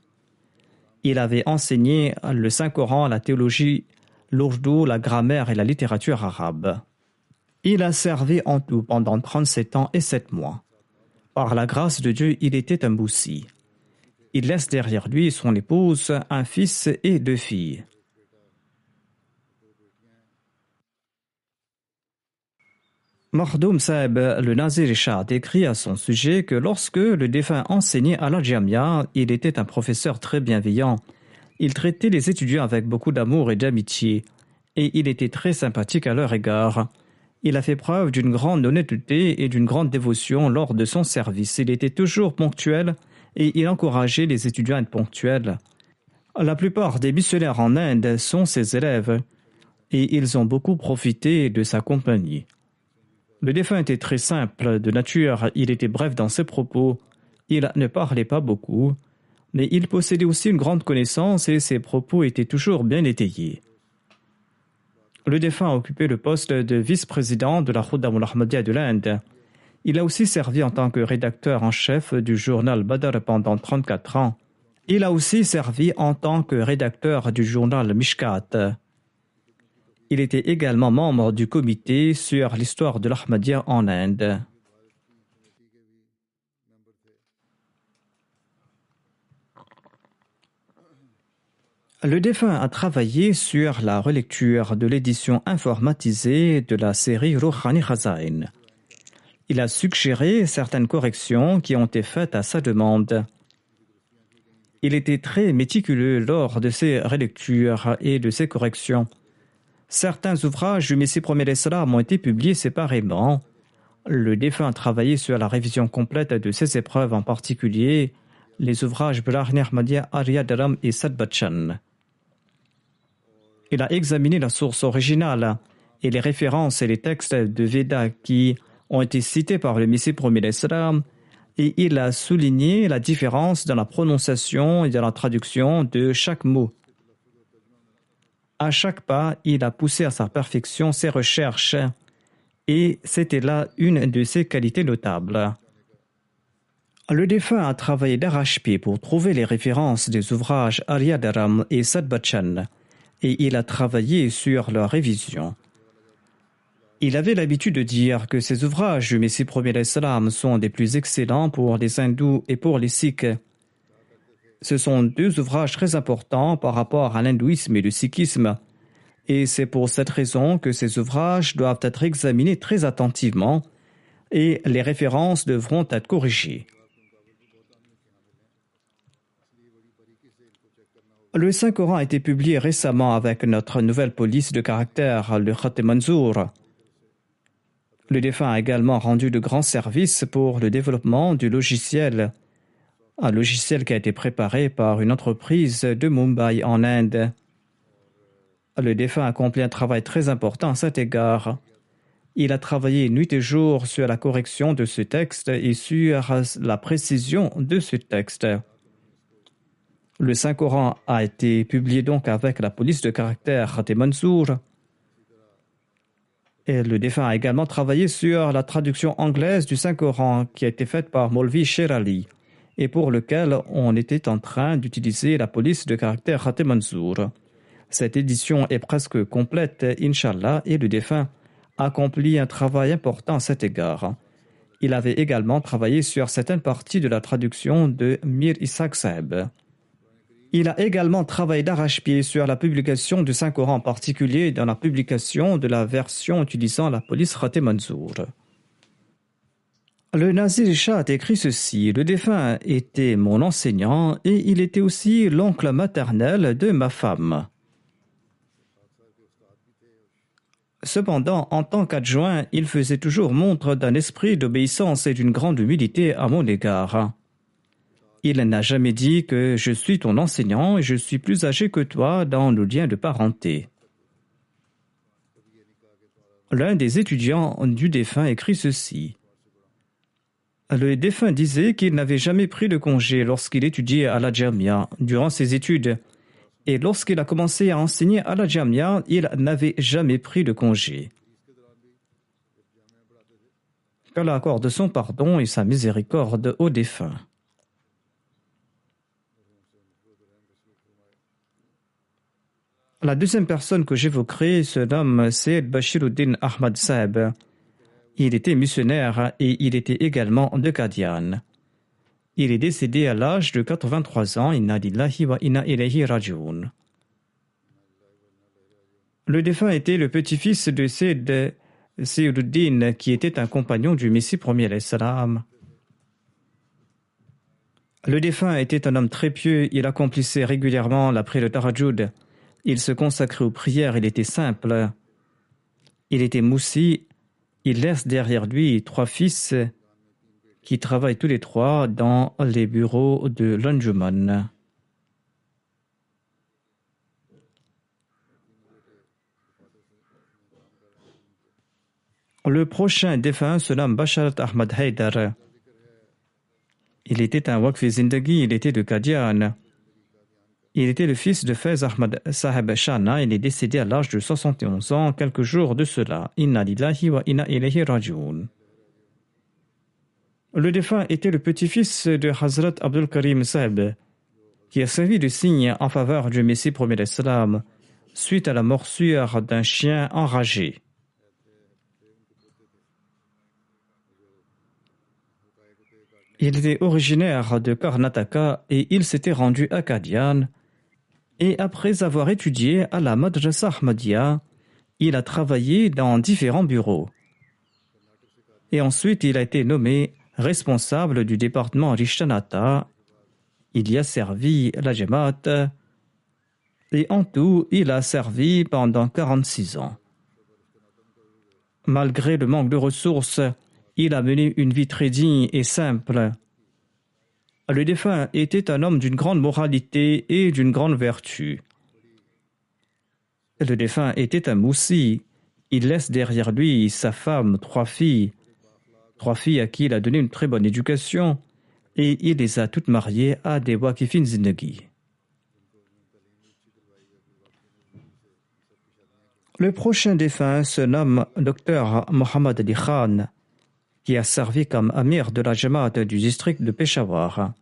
S2: Il avait enseigné le Saint-Coran, la théologie, l'ourdou, la grammaire et la littérature arabe. Il a servi en tout pendant 37 ans et 7 mois. Par la grâce de Dieu, il était un boussi. Il laisse derrière lui son épouse, un fils et 2 filles. Makhdoum Saheb, le Nazir-i-Shah, décrit à son sujet que lorsque le défunt enseignait à la Jamia, il était un professeur très bienveillant. Il traitait les étudiants avec beaucoup d'amour et d'amitié, et il était très sympathique à leur égard. Il a fait preuve d'une grande honnêteté et d'une grande dévotion lors de son service. Il était toujours ponctuel et il encourageait les étudiants à être ponctuels. La plupart des missionnaires en Inde sont ses élèves, et ils ont beaucoup profité de sa compagnie. Le défunt était très simple de nature, il était bref dans ses propos, il ne parlait pas beaucoup, mais il possédait aussi une grande connaissance et ses propos étaient toujours bien étayés. Le défunt a occupé le poste de vice-président de la Khuddam al-Ahmadiyya de l'Inde. Il a aussi servi en tant que rédacteur en chef du journal Badr pendant 34 ans. Il a aussi servi en tant que rédacteur du journal Mishkat. Il était également membre du comité sur l'histoire de l'Ahmadiyya en Inde. Le défunt a travaillé sur la relecture de l'édition informatisée de la série Rouhani Khazain. Il a suggéré certaines corrections qui ont été faites à sa demande. Il était très méticuleux lors de ses relectures et de ses corrections. Certains ouvrages du Messie premier l'Islam ont été publiés séparément. Le défunt a travaillé sur la révision complète de ces épreuves, en particulier les ouvrages Brahni Ahmadiyya, Arya Dharam et Sadbachan. Il a examiné la source originale et les références et les textes de Veda qui ont été cités par le Messie premier l'Islam, et il a souligné la différence dans la prononciation et dans la traduction de chaque mot. À chaque pas, il a poussé à sa perfection ses recherches et c'était là une de ses qualités notables. Le défunt a travaillé d'arrache-pied pour trouver les références des ouvrages Arya Dharam et Sadbachan et il a travaillé sur leur révision. Il avait l'habitude de dire que ces ouvrages du Messie premier l'Islam sont des plus excellents pour les hindous et pour les sikhs. Ce sont 2 ouvrages très importants par rapport à l'hindouisme et le sikhisme, et c'est pour cette raison que ces ouvrages doivent être examinés très attentivement et les références devront être corrigées. Le Saint-Coran a été publié récemment avec notre nouvelle police de caractère, le Khat Manzour. Le défunt a également rendu de grands services pour le développement du logiciel, un logiciel qui a été préparé par une entreprise de Mumbai en Inde. Le défunt a accompli un travail très important à cet égard. Il a travaillé nuit et jour sur la correction de ce texte et sur la précision de ce texte. Le Saint-Coran a été publié donc avec la police de caractère Khat Manzour. Et le défunt a également travaillé sur la traduction anglaise du Saint-Coran qui a été faite par Maulvi Sher Ali et pour lequel on était en train d'utiliser la police de caractère Khat Manzour. Cette édition est presque complète, Inch'Allah, et le défunt a accompli un travail important à cet égard. Il avait également travaillé sur certaines parties de la traduction de Mir Ishaq Sahib. Il a également travaillé d'arrache-pied sur la publication du Saint-Coran, en particulier dans la publication de la version utilisant la police Khatem Manzour. Le Nazir Shah a écrit ceci: le défunt était mon enseignant et il était aussi l'oncle maternel de ma femme. Cependant, en tant qu'adjoint, il faisait toujours montre d'un esprit d'obéissance et d'une grande humilité à mon égard. Il n'a jamais dit que je suis ton enseignant et je suis plus âgé que toi dans le lien de parenté. L'un des étudiants du défunt écrit ceci. Le défunt disait qu'il n'avait jamais pris de congé lorsqu'il étudiait à la Jamia durant ses études. Et lorsqu'il a commencé à enseigner à la Jamia, il n'avait jamais pris de congé. Qu'Allah accorde son pardon et sa miséricorde aux défunts. La deuxième personne que j'évoquerai se nomme Sayyid Bashiruddin Ahmad Sahib. Il était missionnaire et il était également de Qadian. Il est décédé à l'âge de 83 ans. Inna lillahi wa inna ilayhi raji'un. Le défunt était le petit-fils de Sayyid Sayyiduddin, qui était un compagnon du Messie premier alayhi salam. Le défunt était un homme très pieux. Il accomplissait régulièrement la prière de Tahajjud. Il se consacrait aux prières. Il était simple. Il était moussi. Il laisse derrière lui 3 fils qui travaillent tous les 3 dans les bureaux de l'Anjuman. Le prochain défunt se nomme Basharat Ahmad Haidar. Il était un Waqfi Zindagi, il était de Qadian. Il était le fils de Faiz Ahmad Sahib Shana. Il est décédé à l'âge de 71 ans, quelques jours de cela. Inna lillahi wa inna ilayhi raji'un. Le défunt était le petit-fils de Hazrat Abdul Karim Sahib, qui a servi de signe en faveur du Messie premier d'Islam suite à la morsure d'un chien enragé. Il était originaire de Karnataka et il s'était rendu à Qadian. Et après avoir étudié à la Madrasa Ahmadiyya, il a travaillé dans différents bureaux. Et ensuite, il a été nommé responsable du département Rishtanata. Il y a servi la Jamaat. Et en tout, il a servi pendant 46 ans. Malgré le manque de ressources, il a mené une vie très digne et simple. Le défunt était un homme d'une grande moralité et d'une grande vertu. Le défunt était un moussi. Il laisse derrière lui sa femme, 3 filles. 3 filles à qui il a donné une très bonne éducation et il les a toutes mariées à des Waqifin Zindagi. Le prochain défunt se nomme Dr Mohammad Ali Khan, qui a servi comme amir de la Jamaat du district de Peshawar.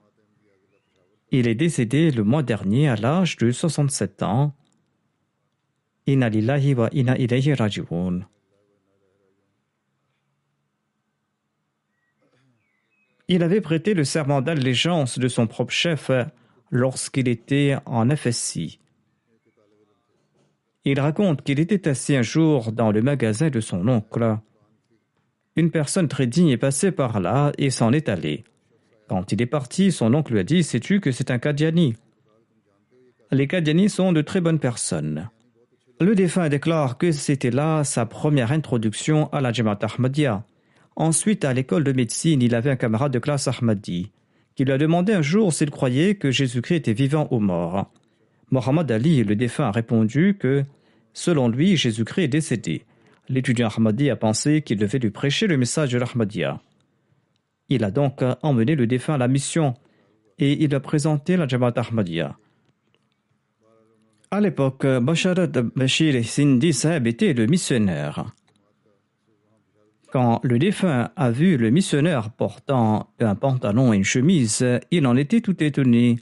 S2: Il est décédé le mois dernier à l'âge de 67 ans. Inna lillahi wa inna ilayhi raji'un. Il avait prêté le serment d'allégeance de son propre chef lorsqu'il était en FSI. Il raconte qu'il était assis un jour dans le magasin de son oncle. Une personne très digne est passée par là et s'en est allée. Quand il est parti, son oncle lui a dit « Sais-tu que c'est un Qadiani ?» Les Qadianis sont de très bonnes personnes. Le défunt déclare que c'était là sa première introduction à la Jamaat Ahmadiyya. Ensuite, à l'école de médecine, il avait un camarade de classe Ahmadi qui lui a demandé un jour s'il croyait que Jésus-Christ était vivant ou mort. Mohammad Ali, le défunt, a répondu que, selon lui, Jésus-Christ est décédé. L'étudiant Ahmadi a pensé qu'il devait lui prêcher le message de l'Ahmadiyya. Il a donc emmené le défunt à la mission et il a présenté la Jamaat Ahmadiyya. À l'époque, Basharat Bashir Sindi Sahib était le missionnaire. Quand le défunt a vu le missionnaire portant un pantalon et une chemise, il en était tout étonné.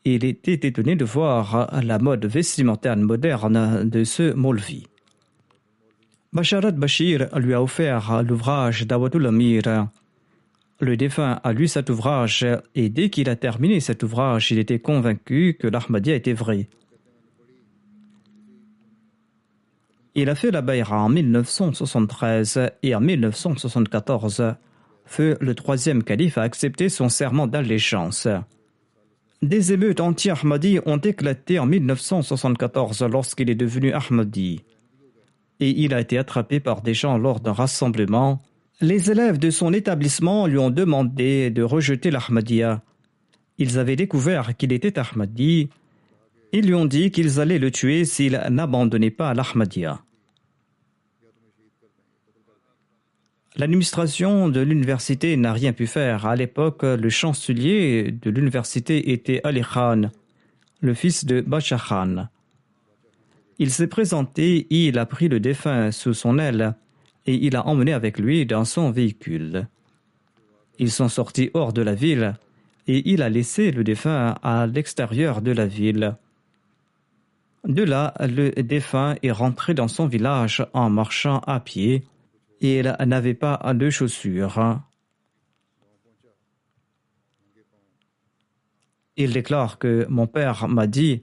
S2: Il était étonné de voir la mode vestimentaire moderne de ce Maulvi. Basharat Bashir lui a offert l'ouvrage Dawatul Amir. Le défunt a lu cet ouvrage et dès qu'il a terminé cet ouvrage, il était convaincu que l'Ahmadiyya était vrai. Il a fait la Bayra en 1973 et en 1974, feu le troisième calife a accepté son serment d'allégeance. Des émeutes anti-Ahmadi ont éclaté en 1974 lorsqu'il est devenu Ahmadi. Et il a été attrapé par des gens lors d'un rassemblement. Les élèves de son établissement lui ont demandé de rejeter l'Ahmadiyya. Ils avaient découvert qu'il était Ahmadi. Ils lui ont dit qu'ils allaient le tuer s'il n'abandonnait pas l'Ahmadiyya. L'administration de l'université n'a rien pu faire. À l'époque, le chancelier de l'université était Ali Khan, le fils de Bacha Khan. Il s'est présenté et il a pris le défunt sous son aile et il l'a emmené avec lui dans son véhicule. Ils sont sortis hors de la ville et il a laissé le défunt à l'extérieur de la ville. De là, le défunt est rentré dans son village en marchant à pied et il n'avait pas de chaussures. Il déclare que mon père m'a dit: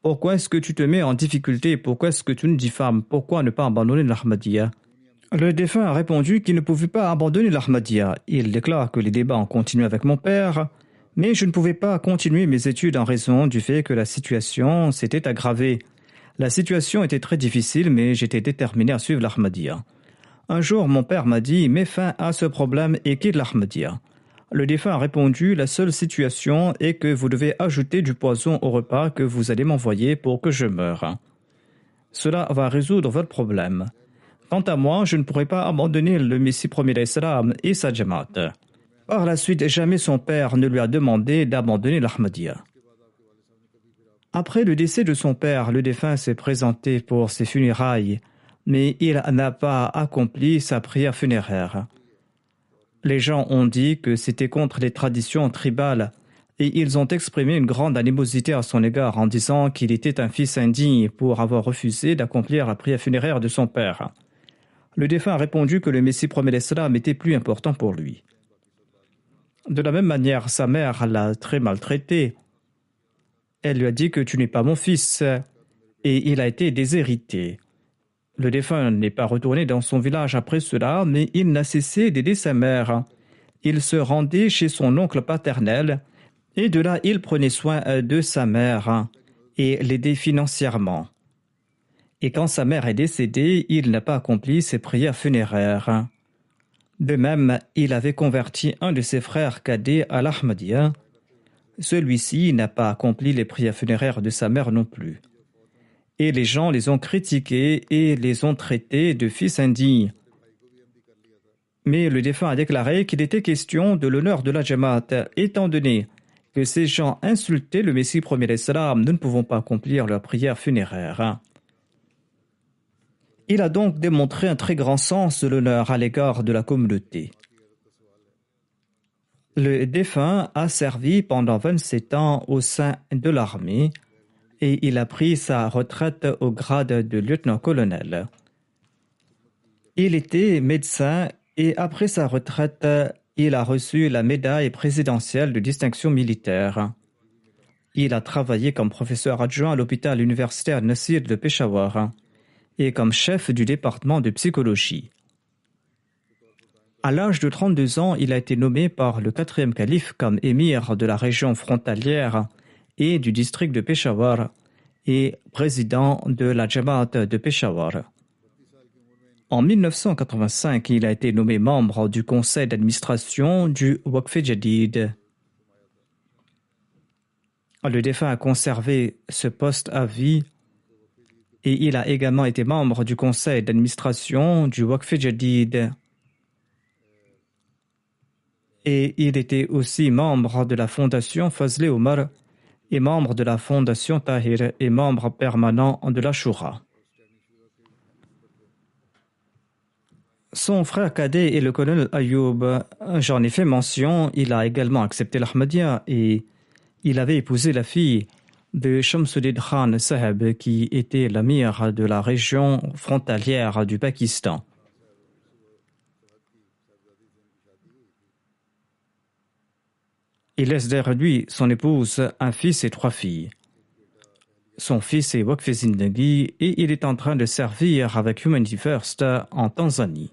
S2: pourquoi est-ce que tu te mets en difficulté? Pourquoi est-ce que tu nous diffames? Pourquoi ne pas abandonner l'Ahmadiyya? Le défunt a répondu qu'il ne pouvait pas abandonner l'Ahmadiyya. Il déclare que les débats ont continué avec mon père, mais je ne pouvais pas continuer mes études en raison du fait que la situation s'était aggravée. La situation était très difficile, mais j'étais déterminé à suivre l'Ahmadiyya. Un jour, mon père m'a dit: mets fin à ce problème et quitte l'Ahmadiyya. Le défunt a répondu: la seule situation est que vous devez ajouter du poison au repas que vous allez m'envoyer pour que je meure. Cela va résoudre votre problème. Quant à moi, je ne pourrai pas abandonner le Messie premier d'Islam et sa Jamaat. Par la suite, jamais son père ne lui a demandé d'abandonner l'Ahmadiyya. Après le décès de son père, le défunt s'est présenté pour ses funérailles, mais il n'a pas accompli sa prière funéraire. Les gens ont dit que c'était contre les traditions tribales et ils ont exprimé une grande animosité à son égard en disant qu'il était un fils indigne pour avoir refusé d'accomplir la prière funéraire de son père. Le défunt a répondu que le Messie premier d'Islam était plus important pour lui. De la même manière, sa mère l'a très maltraité. Elle lui a dit que tu n'es pas mon fils et il a été déshérité. Le défunt n'est pas retourné dans son village après cela, mais il n'a cessé d'aider sa mère. Il se rendait chez son oncle paternel et de là il prenait soin de sa mère et l'aidait financièrement. Et quand sa mère est décédée, il n'a pas accompli ses prières funéraires. De même, il avait converti un de ses frères cadets à l'Ahmadiyya. Celui-ci n'a pas accompli les prières funéraires de sa mère non plus. Et les gens les ont critiqués et les ont traités de fils indignes. Mais le défunt a déclaré qu'il était question de l'honneur de la Jamaat, étant donné que ces gens insultaient le Messie premier d'Islam, nous ne pouvons pas accomplir leur prière funéraire. Il a donc démontré un très grand sens de l'honneur à l'égard de la communauté. Le défunt a servi pendant 27 ans au sein de l'armée et il a pris sa retraite au grade de lieutenant-colonel. Il était médecin et après sa retraite, il a reçu la médaille présidentielle de distinction militaire. Il a travaillé comme professeur adjoint à l'hôpital universitaire Nasir de Peshawar et comme chef du département de psychologie. À l'âge de 32 ans, il a été nommé par le 4e calife comme émir de la région frontalière et du district de Peshawar et président de la Jamaat de Peshawar. En 1985, il a été nommé membre du conseil d'administration du Waqf Jadid. Le défunt a conservé ce poste à vie et il a également été membre du conseil d'administration du Waqf Jadid. Et il était aussi membre de la fondation Fazle Omar et membre de la fondation Tahir et membre permanent de la Shura. Son frère cadet est le colonel Ayoub. J'en ai fait mention, il a également accepté l'Ahmadiyya et il avait épousé la fille de Shamsuddin Khan Saheb, qui était l'amir de la région frontalière du Pakistan. Il laisse derrière lui son épouse, un fils et 3 filles. Son fils est Waqf Zindagi et il est en train de servir avec Humanity First en Tanzanie.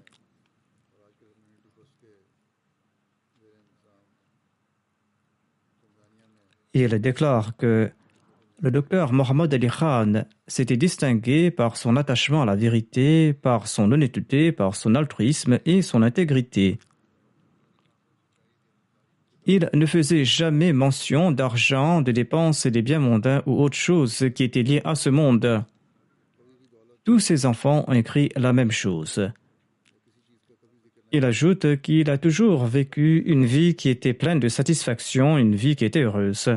S2: Il déclare que le docteur Mohammed Ali Khan s'était distingué par son attachement à la vérité, par son honnêteté, par son altruisme et son intégrité. Il ne faisait jamais mention d'argent, de dépenses et des biens mondains ou autre chose qui était liée à ce monde. Tous ses enfants ont écrit la même chose. Il ajoute qu'il a toujours vécu une vie qui était pleine de satisfaction, une vie qui était heureuse.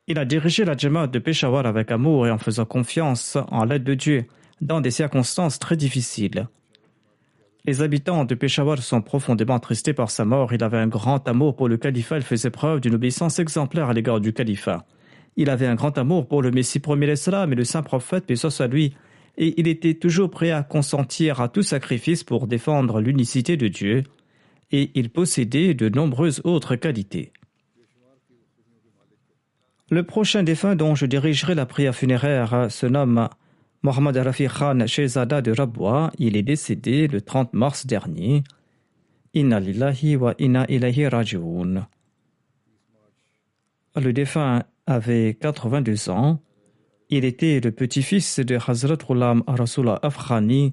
S2: Il a dirigé la Jamaat de Peshawar avec amour et en faisant confiance en l'aide de Dieu dans des circonstances très difficiles. Les habitants de Peshawar sont profondément attristés par sa mort. Il avait un grand amour pour le califat. Il faisait preuve d'une obéissance exemplaire à l'égard du califat. Il avait un grand amour pour le Messie premier l'Islam et le saint prophète, paix soit lui, et il était toujours prêt à consentir à tout sacrifice pour défendre l'unicité de Dieu, et il possédait de nombreuses autres qualités. Le prochain défunt dont je dirigerai la prière funéraire se nomme Mohammad Rafi Khan Shehzada de Rabwa. Il est décédé le 30 mars dernier. Inna lillahi wa inna ilayhi raji'un. Le défunt avait 82 ans. Il était le petit-fils de Hazrat Ghulam Rasulullah Afghani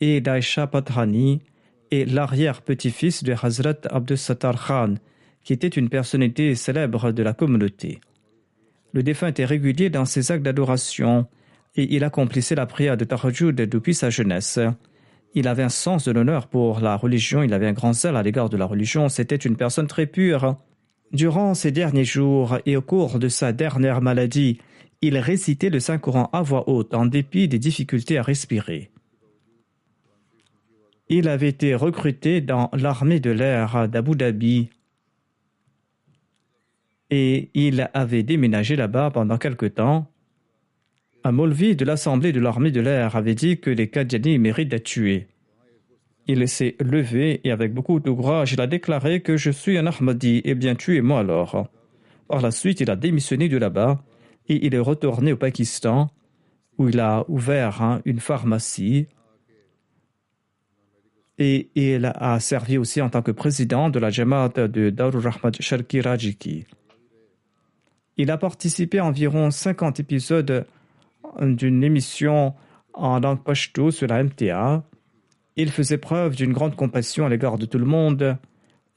S2: et d'Aisha Pathani et l'arrière-petit-fils de Hazrat Abdus Sattar Khan, qui était une personnalité célèbre de la communauté. Le défunt était régulier dans ses actes d'adoration et il accomplissait la prière de Tahajjud depuis sa jeunesse. Il avait un sens de l'honneur pour la religion, il avait un grand zèle à l'égard de la religion, c'était une personne très pure. Durant ses derniers jours et au cours de sa dernière maladie, il récitait le Saint-Coran à voix haute en dépit des difficultés à respirer. Il avait été recruté dans l'armée de l'air d'Abu Dhabi et il avait déménagé là-bas pendant quelque temps. Un Maulvi de l'Assemblée de l'armée de l'air avait dit que les Qadianis méritent d'être tués. Il s'est levé et avec beaucoup de courage, il a déclaré que je suis un Ahmadi, eh bien tuez-moi alors. Par la suite, il a démissionné de là-bas et il est retourné au Pakistan où il a ouvert une pharmacie et il a servi aussi en tant que président de la Jamaat de Darur Rahmat Sharqi Rajiki. Il a participé à environ 50 épisodes d'une émission en langue pashto sur la MTA. Il faisait preuve d'une grande compassion à l'égard de tout le monde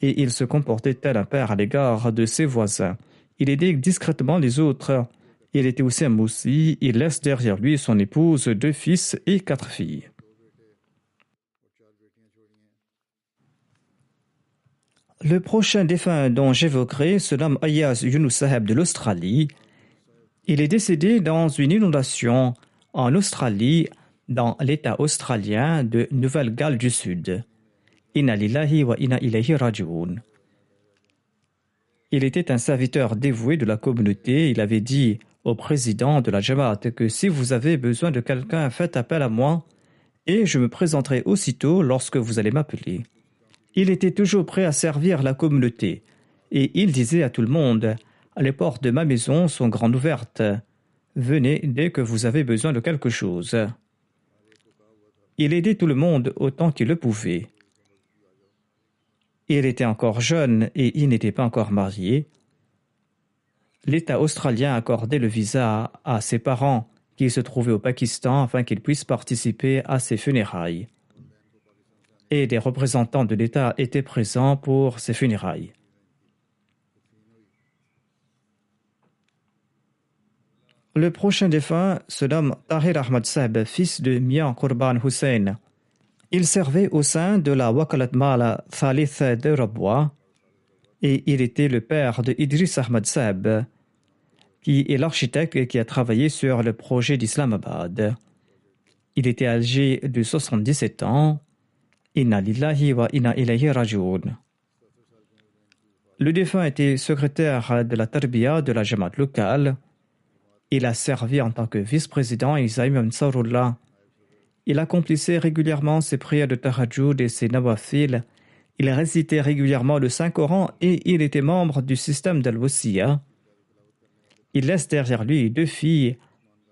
S2: et il se comportait tel un père à l'égard de ses voisins. Il aidait discrètement les autres. Il était aussi un moussi. Il laisse derrière lui son épouse, 2 fils et 4 filles. Le prochain défunt dont j'évoquerai se nomme Ayaz Yunus Saheb de l'Australie. Il est décédé dans une inondation en Australie, dans l'État australien de Nouvelle-Galles du Sud. Inna lillahi wa inna ilayhi raji'un. Il était un serviteur dévoué de la communauté. Il avait dit au président de la Jamaat que si vous avez besoin de quelqu'un, faites appel à moi et je me présenterai aussitôt lorsque vous allez m'appeler. Il était toujours prêt à servir la communauté et il disait à tout le monde « Les portes de ma maison sont grandes ouvertes. Venez dès que vous avez besoin de quelque chose. » Il aidait tout le monde autant qu'il le pouvait. Il était encore jeune et il n'était pas encore marié. L'État australien accordait le visa à ses parents qui se trouvaient au Pakistan afin qu'ils puissent participer à ses funérailles. Et des représentants de l'État étaient présents pour ces funérailles. Le prochain défunt se nomme Tahir Ahmad Saheb, fils de Mian Qurban Hussein. Il servait au sein de la Wakalat Mala Thalith de Rabwa et il était le père de Idris Ahmad Saheb, qui est l'architecte et qui a travaillé sur le projet d'Islamabad. Il était âgé de 77 ans. Inna lillahi wa inna ilayhi raji'un. Le défunt était secrétaire de la Tarbiya de la Jamaat locale. Il a servi en tant que vice-président Isaïm Ansarullah. Il accomplissait régulièrement ses prières de tahajjud et ses nawafil. Il récitait régulièrement le Saint-Coran et il était membre du système d'Al-Wasiya. Il laisse derrière lui 2 filles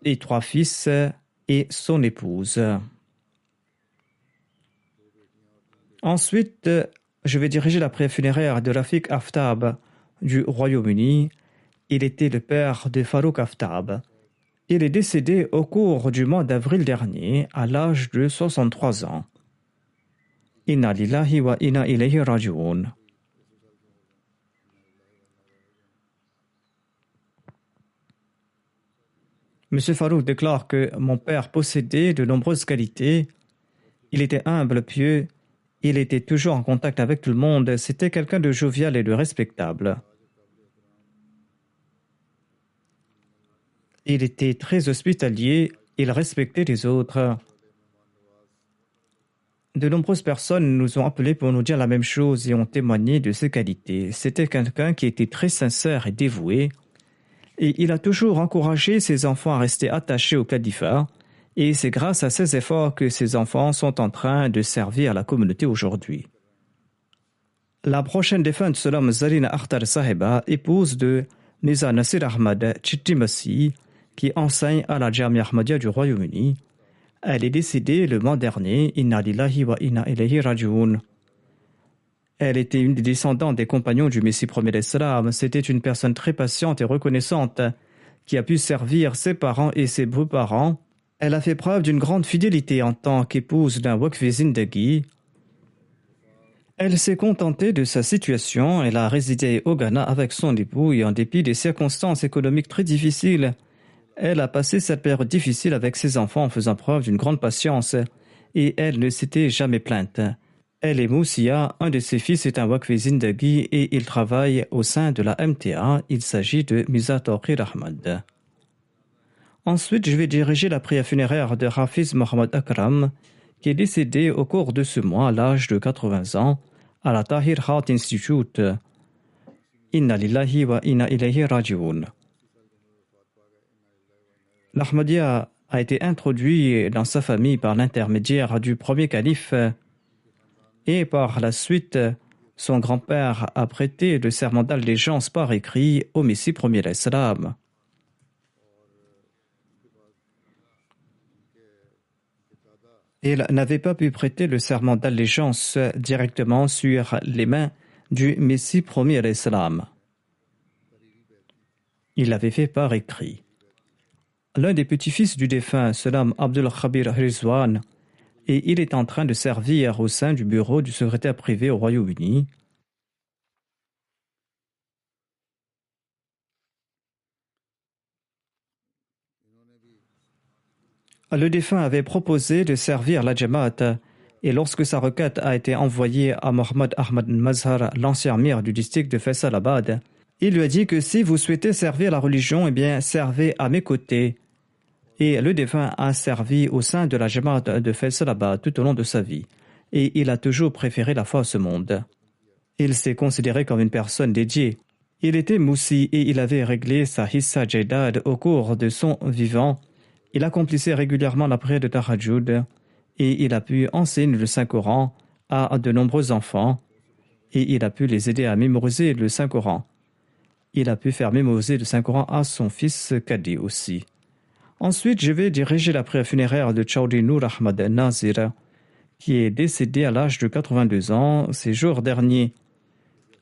S2: et 3 fils et son épouse. Ensuite, je vais diriger la prière funéraire de Rafiq Aftab du Royaume-Uni. Il était le père de Farouk Aftab. Il est décédé au cours du mois d'avril dernier à l'âge de 63 ans. Inna lillahi wa inna ilayhi raji'un. M. Farouk déclare que mon père possédait de nombreuses qualités. Il était humble, pieux. Il était toujours en contact avec tout le monde. C'était quelqu'un de jovial et de respectable. Il était très hospitalier. Il respectait les autres. De nombreuses personnes nous ont appelés pour nous dire la même chose et ont témoigné de ses qualités. C'était quelqu'un qui était très sincère et dévoué. Et il a toujours encouragé ses enfants à rester attachés au califat. Et c'est grâce à ces efforts que ses enfants sont en train de servir la communauté aujourd'hui. La prochaine défunte se nomme Zarina Akhtar Saheba, épouse de Nisa Nasir Ahmad Chittimasi, qui enseigne à la Jamia Ahmadiyya du Royaume-Uni. Elle est décédée le mois dernier. Inna lillahi wa inna ilayhi raji'un. Elle était une des descendantes des compagnons du Messie premier d'Islam. C'était une personne très patiente et reconnaissante qui a pu servir ses parents et ses beaux-parents. Elle a fait preuve d'une grande fidélité en tant qu'épouse d'un Waqfi Zindagi. Elle s'est contentée de sa situation. Elle a résidé au Ghana avec son époux et en dépit des circonstances économiques très difficiles, elle a passé cette période difficile avec ses enfants en faisant preuve d'une grande patience et elle ne s'était jamais plainte. Elle est Moussia, un de ses fils est un Waqfi Zindagi et il travaille au sein de la MTA. Il s'agit de Mirza Tawqir Ahmad. Ensuite, je vais diriger la prière funéraire de Hafiz Mohammad Akram, qui est décédé au cours de ce mois à l'âge de 80 ans à la Tahir Heart Institute. Inna lillahi wa inna ilayhi raji'un. L'Ahmadiyya a été introduit dans sa famille par l'intermédiaire du premier calife et par la suite, son grand-père a prêté le serment d'allégeance par écrit au Messie premier d'Islam. Il n'avait pas pu prêter le serment d'allégeance directement sur les mains du Messie premier d'Islam. Il l'avait fait par écrit. L'un des petits-fils du défunt se nomme Abdul Khabir Rizwan et il est en train de servir au sein du bureau du secrétaire privé au Royaume-Uni. Le défunt avait proposé de servir la Jamaat et lorsque sa requête a été envoyée à Mohammad Ahmad Mazhar, l'ancien mir du district de Faisalabad, il lui a dit que si vous souhaitez servir la religion, eh bien servez à mes côtés. Et le défunt a servi au sein de la Jamaat de Faisalabad tout au long de sa vie. Et il a toujours préféré la foi à ce monde. Il s'est considéré comme une personne dédiée. Il était moussi et il avait réglé sa hissa jaidad au cours de son vivant. Il accomplissait régulièrement la prière de Tahajjud et il a pu enseigner le Saint-Coran à de nombreux enfants et il a pu les aider à mémoriser le Saint-Coran. Il a pu faire mémoriser le Saint-Coran à son fils Kadi aussi. Ensuite, je vais diriger la prière funéraire de Chaudhry Noor Ahmad Nazir, qui est décédé à l'âge de 82 ans ces jours derniers.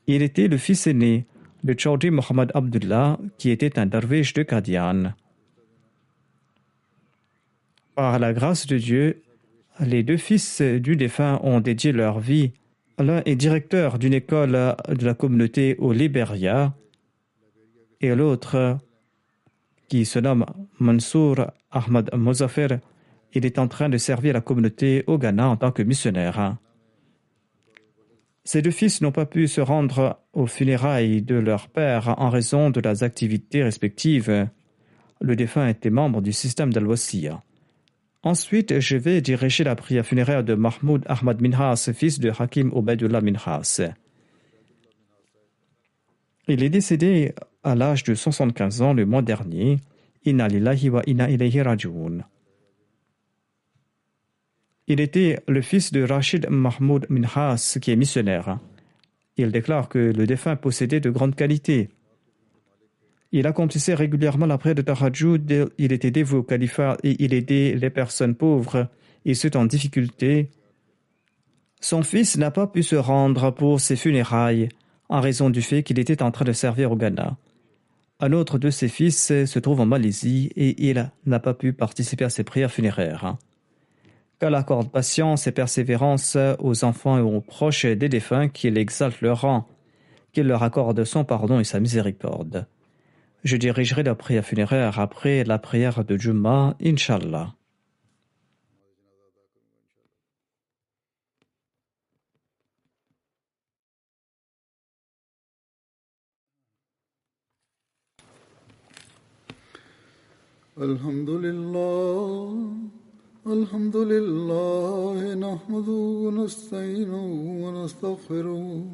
S2: Il était le fils aîné de Chaudhry Mohammad Abdullah, qui était un darwish de Qadian. Par la grâce de Dieu, les 2 fils du défunt ont dédié leur vie. L'un est directeur d'une école de la communauté au Libéria et l'autre, qui se nomme Mansour Ahmad Mozafer, il est en train de servir la communauté au Ghana en tant que missionnaire. Ces 2 fils n'ont pas pu se rendre aux funérailles de leur père en raison de leurs activités respectives. Le défunt était membre du système d'Al-Wasiya. Ensuite, je vais diriger la prière funéraire de Mahmoud Ahmad Minhas, fils de Hakim Obaidullah Minhas. Il est décédé à l'âge de 75 ans le mois dernier. Inna lillahi wa inna ilayhi raji'un. Il était le fils de Rachid Mahmoud Minhas, qui est missionnaire. Il déclare que le défunt possédait de grandes qualités. Il accomplissait régulièrement la prière de Tahajjud, il était dévoué au califat et il aidait les personnes pauvres et ceux en difficulté. Son fils n'a pas pu se rendre pour ses funérailles en raison du fait qu'il était en train de servir au Ghana. Un autre de ses fils se trouve en Malaisie et il n'a pas pu participer à ses prières funéraires. Qu'Allah accorde patience et persévérance aux enfants et aux proches des défunts, qu'il exalte leur rang, qu'il leur accorde son pardon et sa miséricorde. Je dirigerai la prière funéraire après la prière de Jumma, Inch'Allah.
S1: الحمد لله نحمده ونستعينه ونستغفره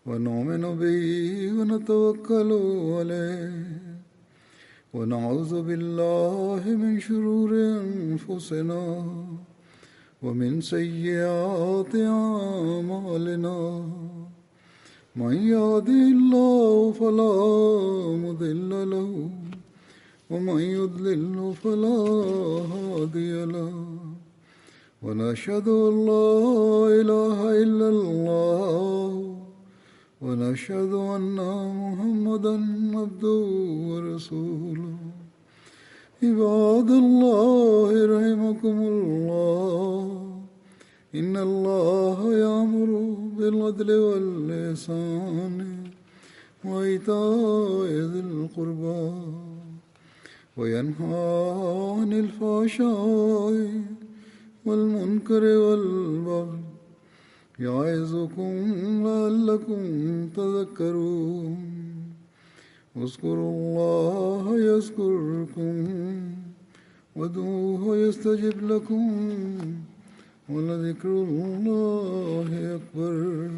S1: ونؤمن به ونتوكل عليه ونعوذ بالله من شرور أنفسنا ومن سيئات أعمالنا من يهده الله فلا مضل له ومن يضلل فلا هادي له ونشهد أن لا إله إلا الله ونشهد أن محمدا عبده ورسوله عباد الله رحمكم الله إن الله يأمر بالعدل والإحسان وإيتاء ذي القربى وينهى عن الفحشاء والمنكر والبغي يعظكم لعلكم تذكرون اذكروا الله يذكركم وادعوه يستجب لكم ولذكر الله أكبر